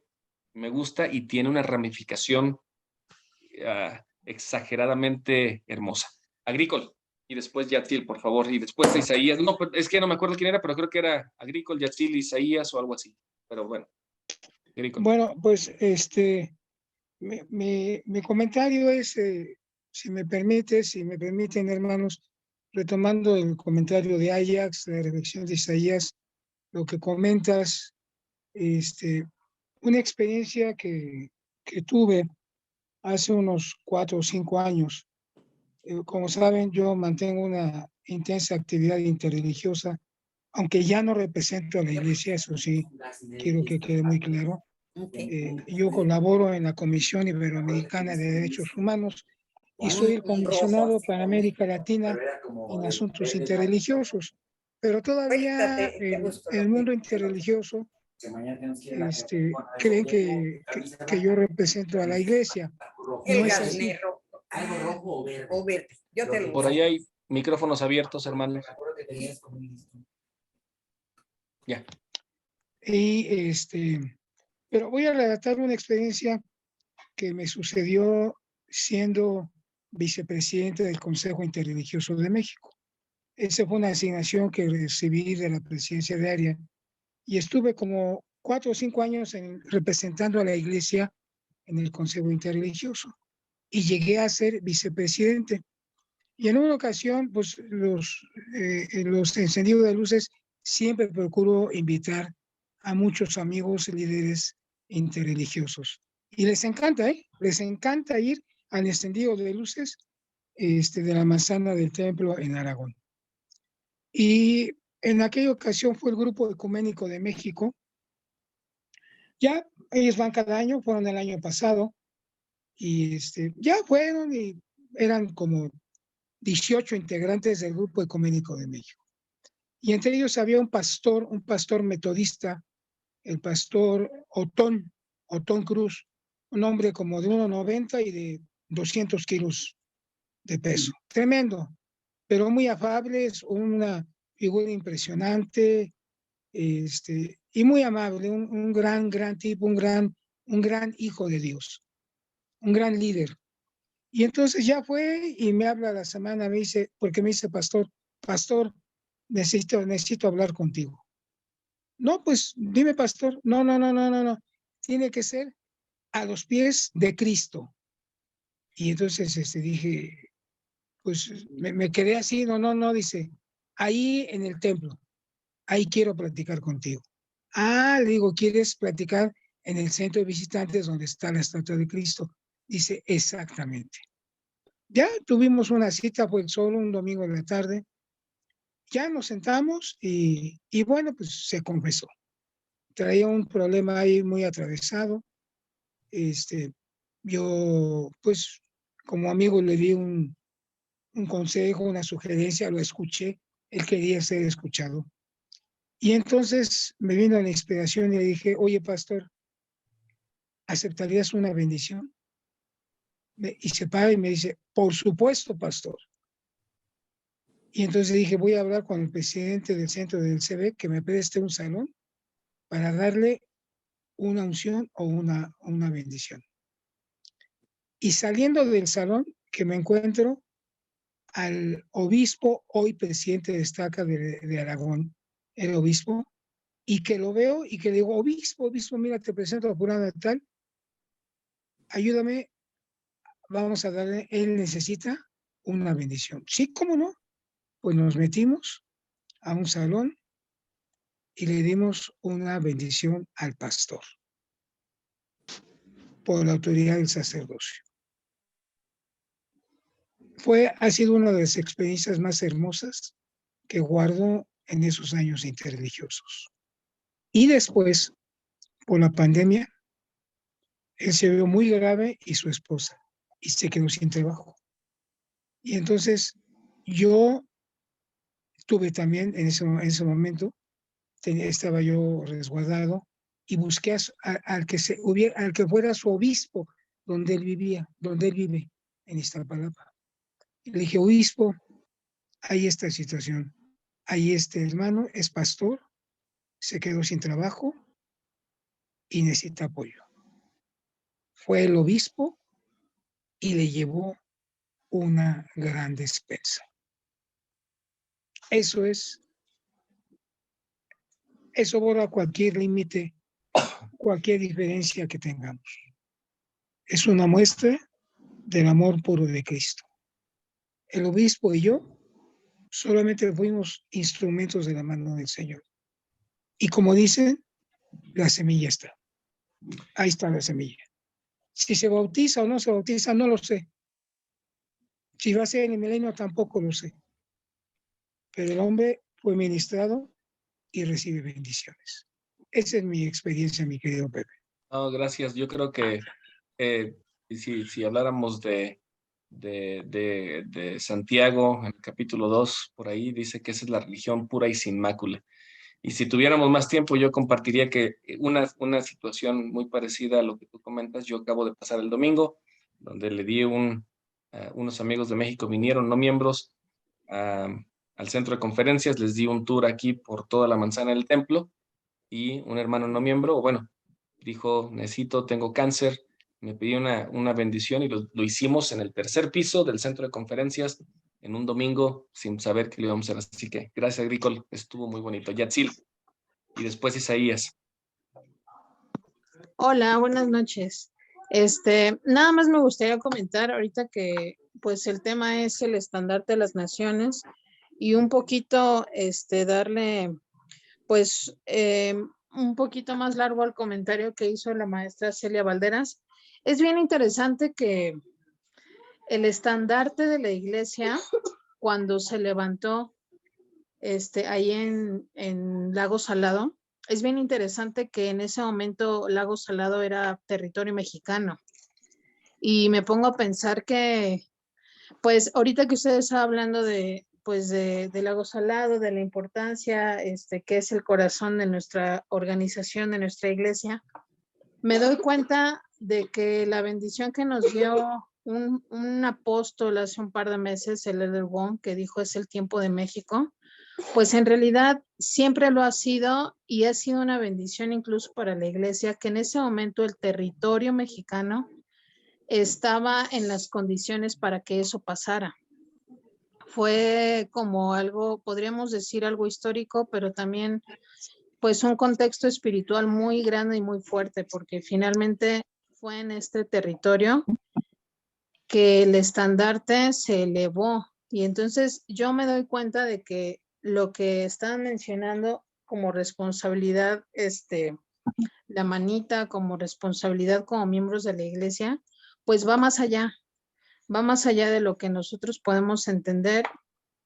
me gusta y tiene una ramificación exageradamente hermosa. Agrícola. Y después Yatil, por favor. Y después Isaías. No, es que no me acuerdo quién era, pero creo que era Agrícola, Yatil, Isaías o algo así. Pero bueno. Agrícola. Bueno, pues mi comentario es, si me permiten, hermanos, retomando el comentario de Ajax, la reflexión de Isaías, lo que comentas, una experiencia que tuve hace unos 4 o 5 años. Como saben, yo mantengo una intensa actividad interreligiosa, aunque ya no represento a la iglesia, eso sí, quiero que quede muy claro. Yo colaboro en la Comisión Iberoamericana de Derechos Humanos y soy el comisionado para América Latina en asuntos interreligiosos, pero todavía el mundo interreligioso creen que yo represento a la iglesia. No es así. O verde. Yo te lo Por ahí hay micrófonos abiertos, hermanos. Ya. Y pero voy a relatar una experiencia que me sucedió siendo vicepresidente del Consejo Interreligioso de México. Esa fue una asignación que recibí de la presidencia de área y estuve como 4 o 5 años representando a la iglesia en el Consejo Interreligioso y llegué a ser vicepresidente. Y en una ocasión, pues los encendidos de luces siempre procuro invitar a muchos amigos líderes interreligiosos. Y les encanta, les encanta ir al encendido de luces de la manzana del templo en Aragón. Y en aquella ocasión fue el Grupo Ecuménico de México. Ya ellos van cada año, fueron el año pasado, y ya fueron y eran como 18 integrantes del Grupo Ecuménico de México. Y entre ellos había un pastor metodista, el pastor Otón Cruz, un hombre como de 1,90 y de 200 kilos de peso. Tremendo, pero muy afable, es una figura impresionante, y muy amable, un gran tipo, un gran hijo de Dios, un gran líder. Y entonces ya fue y me habla la semana, me dice, pastor, necesito hablar contigo. No, pues dime, pastor. No. Tiene que ser a los pies de Cristo. Y entonces dije, pues me quedé así, no, dice, ahí en el templo, ahí quiero platicar contigo. Le digo, ¿quieres platicar en el centro de visitantes donde está la estatua de Cristo? Dice, exactamente. Ya tuvimos una cita, fue solo un domingo de la tarde. Ya nos sentamos y bueno, pues se confesó. Traía un problema ahí muy atravesado. Yo, pues, como amigo le di un consejo, una sugerencia, lo escuché. Él quería ser escuchado. Y entonces me vino la inspiración y le dije, oye, pastor, ¿aceptarías una bendición? Y se para y me dice, por supuesto, pastor. Y entonces dije, voy a hablar con el presidente del centro del CB que me preste un salón para darle una unción o una bendición. Y saliendo del salón, que me encuentro al obispo, hoy presidente de Estaca de Aragón, el obispo, y que lo veo y que le digo, obispo, mira, te presento a fulano de tal, ayúdame, vamos a darle, él necesita una bendición. Sí, ¿cómo no? Pues nos metimos a un salón y le dimos una bendición al pastor por la autoridad del sacerdocio. Ha sido una de las experiencias más hermosas que guardo en esos años interreligiosos. Y después, por la pandemia, él se vio muy grave y su esposa, y se quedó sin trabajo. Y entonces yo tuve también en ese momento, estaba yo resguardado y busqué al que fuera su obispo donde él vive en Iztapalapa. Y le dije, obispo, hay esta situación. Ahí este hermano es pastor, se quedó sin trabajo y necesita apoyo. Fue el obispo y le llevó una gran despensa. Eso borra cualquier límite, cualquier diferencia que tengamos. Es una muestra del amor puro de Cristo. El obispo y yo solamente fuimos instrumentos de la mano del Señor. Y como dicen, la semilla está. Ahí está la semilla. Si se bautiza o no se bautiza, no lo sé. Si va a ser en el milenio, tampoco lo sé. Pero el hombre fue ministrado y recibe bendiciones. Esa es mi experiencia, mi querido Pepe. No, gracias. Yo creo que si habláramos de Santiago, en el capítulo 2, por ahí dice que esa es la religión pura y sin mácula. Y si tuviéramos más tiempo, yo compartiría que una situación muy parecida a lo que tú comentas, yo acabo de pasar el domingo, donde le di unos amigos de México vinieron, no miembros, al centro de conferencias, les di un tour aquí por toda la manzana del templo, y un hermano no miembro, bueno, dijo, tengo cáncer, me pidió una bendición y lo hicimos en el tercer piso del centro de conferencias en un domingo sin saber que lo íbamos a hacer. Así que gracias, Agricol, estuvo muy bonito. Yatzil, y después Isaías. Hola, buenas noches. Nada más me gustaría comentar ahorita que pues el tema es el estandarte de las naciones y un poquito darle pues un poquito más largo al comentario que hizo la maestra Celia Valderas. Es bien interesante que el estandarte de la iglesia, cuando se levantó ahí en Lago Salado, es bien interesante que en ese momento Lago Salado era territorio mexicano. Y me pongo a pensar que, pues ahorita que ustedes están hablando de Lago Salado, de la importancia que es el corazón de nuestra organización, de nuestra iglesia, me doy cuenta de que la bendición que nos dio un apóstol hace un par de meses, el Elder Wong, que dijo es el tiempo de México, pues en realidad siempre lo ha sido y ha sido una bendición incluso para la iglesia que en ese momento el territorio mexicano estaba en las condiciones para que eso pasara. Fue como algo, podríamos decir algo histórico, pero también pues un contexto espiritual muy grande y muy fuerte, porque finalmente fue en este territorio que el estandarte se elevó. Y entonces yo me doy cuenta de que lo que están mencionando como responsabilidad, la manita, como responsabilidad como miembros de la iglesia, pues va más allá de lo que nosotros podemos entender.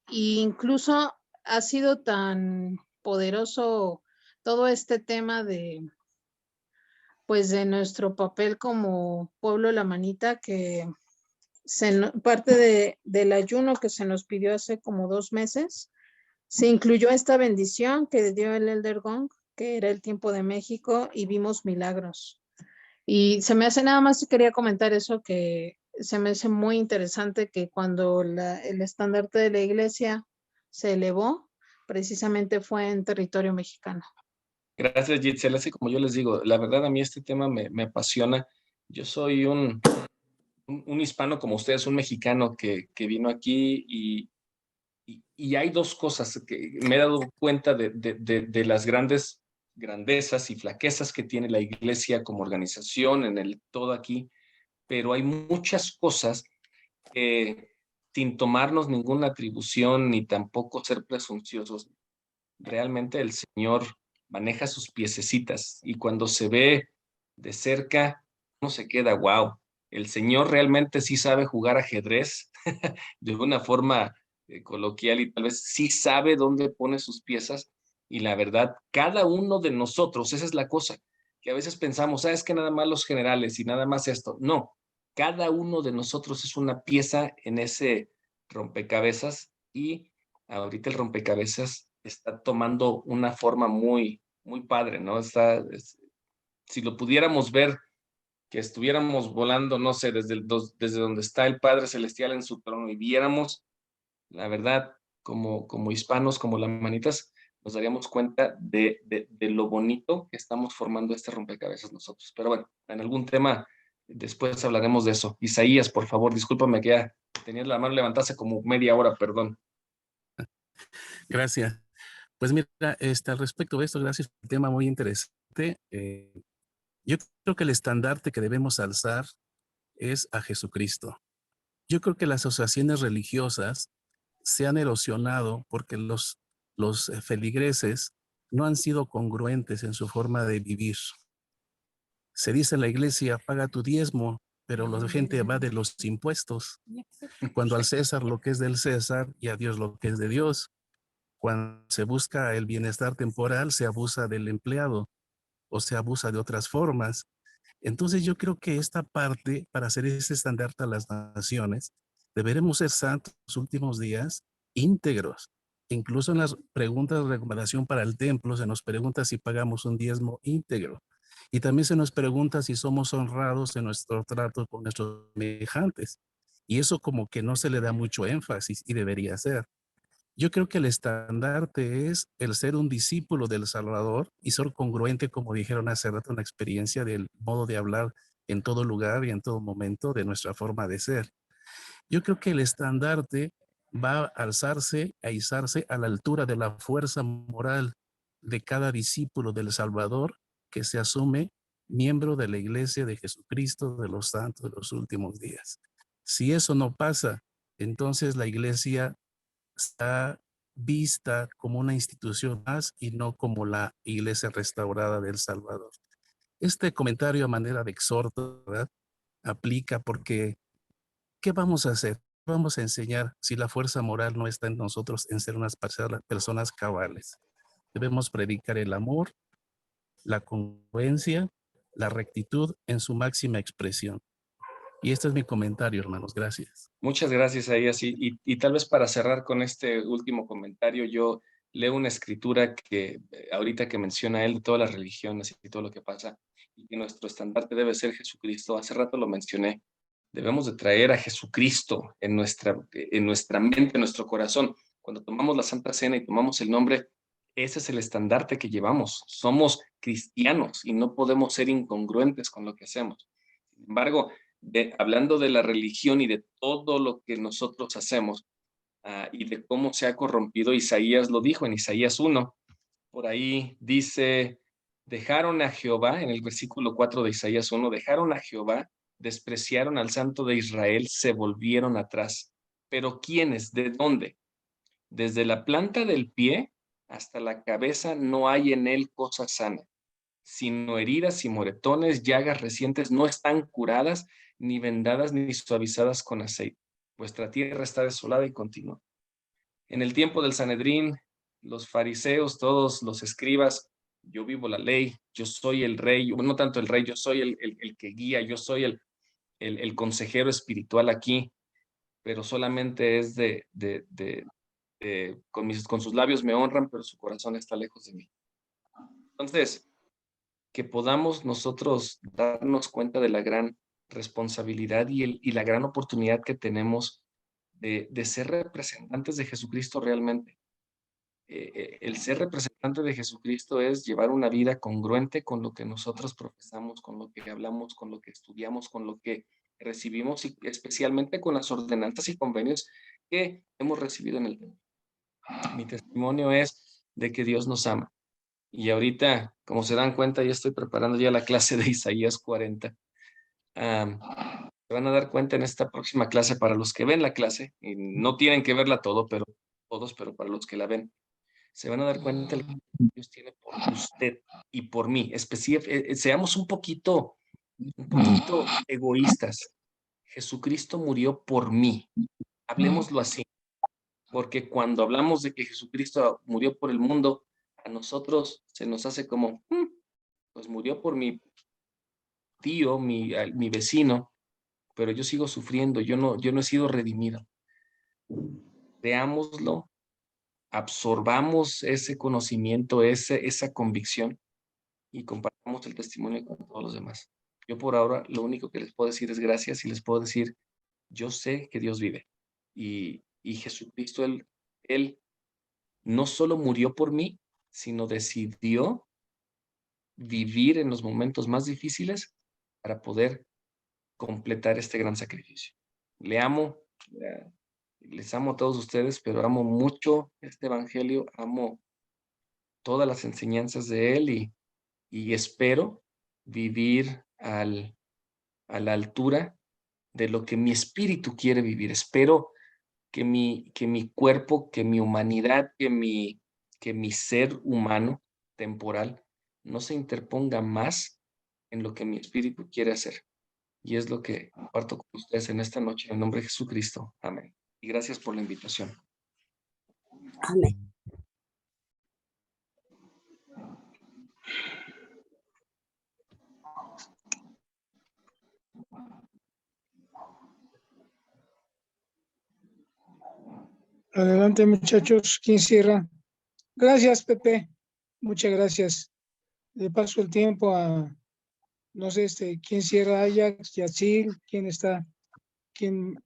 E incluso ha sido tan poderoso todo este tema de nuestro papel como pueblo de la manita, que parte del ayuno que se nos pidió hace como 2 meses, se incluyó esta bendición que dio el Elder Gong, que era el tiempo de México, y vimos milagros. Y se me hace, nada más quería comentar eso, que se me hace muy interesante que cuando el estandarte de la iglesia se elevó, precisamente fue en territorio mexicano. Gracias, Gitzel. Así como yo les digo, la verdad a mí este tema me apasiona. Yo soy un hispano como ustedes, un mexicano que vino aquí y hay dos cosas que me he dado cuenta de las grandes grandezas y flaquezas que tiene la iglesia como organización en el todo aquí, pero hay muchas cosas que sin tomarnos ninguna atribución ni tampoco ser presunciosos, realmente el Señor maneja sus piececitas y cuando se ve de cerca, uno se queda, wow, el Señor realmente sí sabe jugar ajedrez de una forma coloquial y tal vez sí sabe dónde pone sus piezas y la verdad, cada uno de nosotros, esa es la cosa, que a veces pensamos, es que nada más los generales y nada más esto. No, cada uno de nosotros es una pieza en ese rompecabezas y ahorita el rompecabezas está tomando una forma muy, muy padre, ¿no? Si lo pudiéramos ver, que estuviéramos volando, no sé, desde donde está el Padre Celestial en su trono y viéramos, la verdad, como hispanos, como lamanitas, nos daríamos cuenta de lo bonito que estamos formando este rompecabezas nosotros. Pero bueno, en algún tema después hablaremos de eso. Isaías, por favor, discúlpame que ya tenías la mano levantada hace como media hora, perdón. Gracias. Pues mira, al respecto de esto, gracias por el tema muy interesante. Yo creo que el estandarte que debemos alzar es a Jesucristo. Yo creo que las asociaciones religiosas se han erosionado porque los feligreses no han sido congruentes en su forma de vivir. Se dice en la iglesia, paga tu diezmo, pero la gente va de los impuestos. Cuando al César lo que es del César y a Dios lo que es de Dios. Cuando se busca el bienestar temporal, se abusa del empleado o se abusa de otras formas. Entonces yo creo que esta parte, para hacer ese estandarte a las naciones, deberemos ser santos en los últimos días, íntegros. Incluso en las preguntas de recomendación para el templo se nos pregunta si pagamos un diezmo íntegro. Y también se nos pregunta si somos honrados en nuestro trato con nuestros semejantes. Y eso como que no se le da mucho énfasis y debería ser. Yo creo que el estandarte es el ser un discípulo del Salvador y ser congruente, como dijeron hace rato, una experiencia del modo de hablar en todo lugar y en todo momento de nuestra forma de ser. Yo creo que el estandarte va a alzarse, a izarse a la altura de la fuerza moral de cada discípulo del Salvador que se asume miembro de la Iglesia de Jesucristo de los Santos de los últimos días. Si eso no pasa, entonces la Iglesia está vista como una institución más y no como la Iglesia restaurada del Salvador. Este comentario a manera de exhorto, ¿verdad?, aplica porque ¿qué vamos a hacer? Vamos a enseñar si la fuerza moral no está en nosotros en ser unas personas cabales. Debemos predicar el amor, la congruencia, la rectitud en su máxima expresión. Y este es mi comentario, hermanos. Gracias. Muchas gracias, Isaías. Y tal vez para cerrar con este último comentario, yo leo una escritura que ahorita que menciona él de todas las religiones y todo lo que pasa, y que nuestro estandarte debe ser Jesucristo. Hace rato lo mencioné. Debemos de traer a Jesucristo en nuestra mente, en nuestro corazón. Cuando tomamos la Santa Cena y tomamos el nombre, ese es el estandarte que llevamos. Somos cristianos y no podemos ser incongruentes con lo que hacemos. Sin embargo, hablando de la religión y de todo lo que nosotros hacemos y de cómo se ha corrompido, Isaías lo dijo en Isaías 1, por ahí dice, dejaron a Jehová, en el versículo 4 de Isaías 1, dejaron a Jehová, despreciaron al Santo de Israel, se volvieron atrás. ¿Pero quiénes? ¿De dónde? Desde la planta del pie hasta la cabeza no hay en él cosa sana, sino heridas y moretones, llagas recientes no están curadas, ni vendadas, ni suavizadas con aceite. Vuestra tierra está desolada y continúa. En el tiempo del Sanedrín, los fariseos, todos los escribas, yo vivo la ley, yo soy el rey, no tanto el rey, yo soy el que guía, yo soy el consejero espiritual aquí, pero solamente es con sus labios me honran, pero su corazón está lejos de mí. Entonces, que podamos nosotros darnos cuenta de la gran responsabilidad y la gran oportunidad que tenemos de ser representantes de Jesucristo realmente. El ser representante de Jesucristo es llevar una vida congruente con lo que nosotros profesamos, con lo que hablamos, con lo que estudiamos, con lo que recibimos y especialmente con las ordenanzas y convenios que hemos recibido en el templo. Mi testimonio es de que Dios nos ama. Y ahorita, como se dan cuenta, ya estoy preparando ya la clase de Isaías 40. Se van a dar cuenta en esta próxima clase, para los que ven la clase, y no tienen que verla todos, pero para los que la ven, se van a dar cuenta de lo que Dios tiene por usted y por mí. Seamos un poquito egoístas. Jesucristo murió por mí. Hablemoslo así. Porque cuando hablamos de que Jesucristo murió por el mundo, a nosotros se nos hace como, pues murió por mi tío, mi vecino, pero yo sigo sufriendo, yo no he sido redimido. Veámoslo, absorbamos ese conocimiento, esa convicción y compartamos el testimonio con todos los demás. Yo por ahora lo único que les puedo decir es gracias y les puedo decir, yo sé que Dios vive y Jesucristo, Él Él no solo murió por mí, sino decidió vivir en los momentos más difíciles para poder completar este gran sacrificio. Le amo, les amo a todos ustedes, pero amo mucho este evangelio, amo todas las enseñanzas de él y espero vivir a la altura de lo que mi espíritu quiere vivir. Espero que mi cuerpo, que mi humanidad, que mi ser humano temporal no se interponga más en lo que mi espíritu quiere hacer. Y es lo que comparto con ustedes en esta noche, en el nombre de Jesucristo. Amén. Y gracias por la invitación. Amén. Adelante, muchachos. ¿Quién cierra? Gracias, Pepe. Muchas gracias. Le paso el tiempo a, no sé, ¿quién cierra? Ajax, Yacil, ¿quién está? ¿Quién?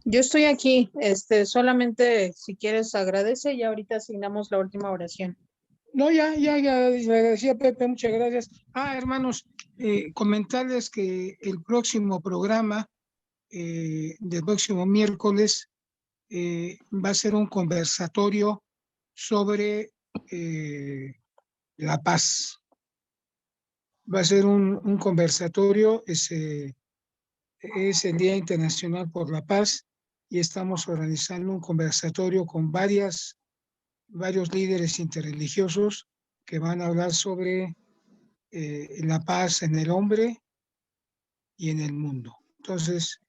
Yo estoy aquí, solamente si quieres agradece y ahorita asignamos la última oración. No, ya, le agradecía Pepe, muchas gracias. Hermanos, comentarles que el próximo programa del próximo miércoles va a ser un conversatorio sobre la paz. Va a ser un conversatorio, es el Día Internacional por la Paz y estamos organizando un conversatorio con varios líderes interreligiosos que van a hablar sobre la paz en el hombre y en el mundo. Entonces,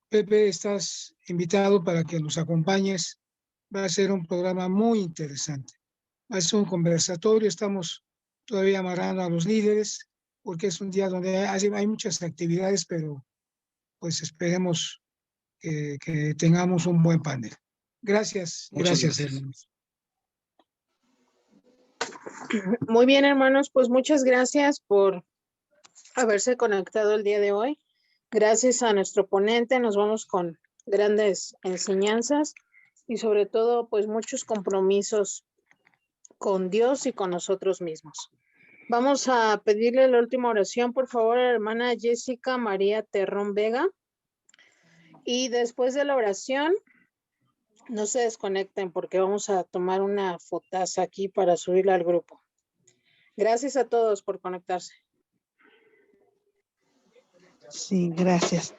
Pepe, estás invitado para que nos acompañes. Va a ser un programa muy interesante. Va a ser un conversatorio, estamos todavía amarrando a los líderes, porque es un día donde hay muchas actividades, pero pues esperemos que tengamos un buen panel. Gracias, gracias, hermanos. Muy bien, hermanos, pues muchas gracias por haberse conectado el día de hoy. Gracias a nuestro ponente, nos vamos con grandes enseñanzas y sobre todo, pues muchos compromisos con Dios y con nosotros mismos. Vamos a pedirle la última oración, por favor, a la hermana Jessica María Terrón Vega. Y después de la oración, no se desconecten porque vamos a tomar una fotaza aquí para subirla al grupo. Gracias a todos por conectarse. Sí, gracias.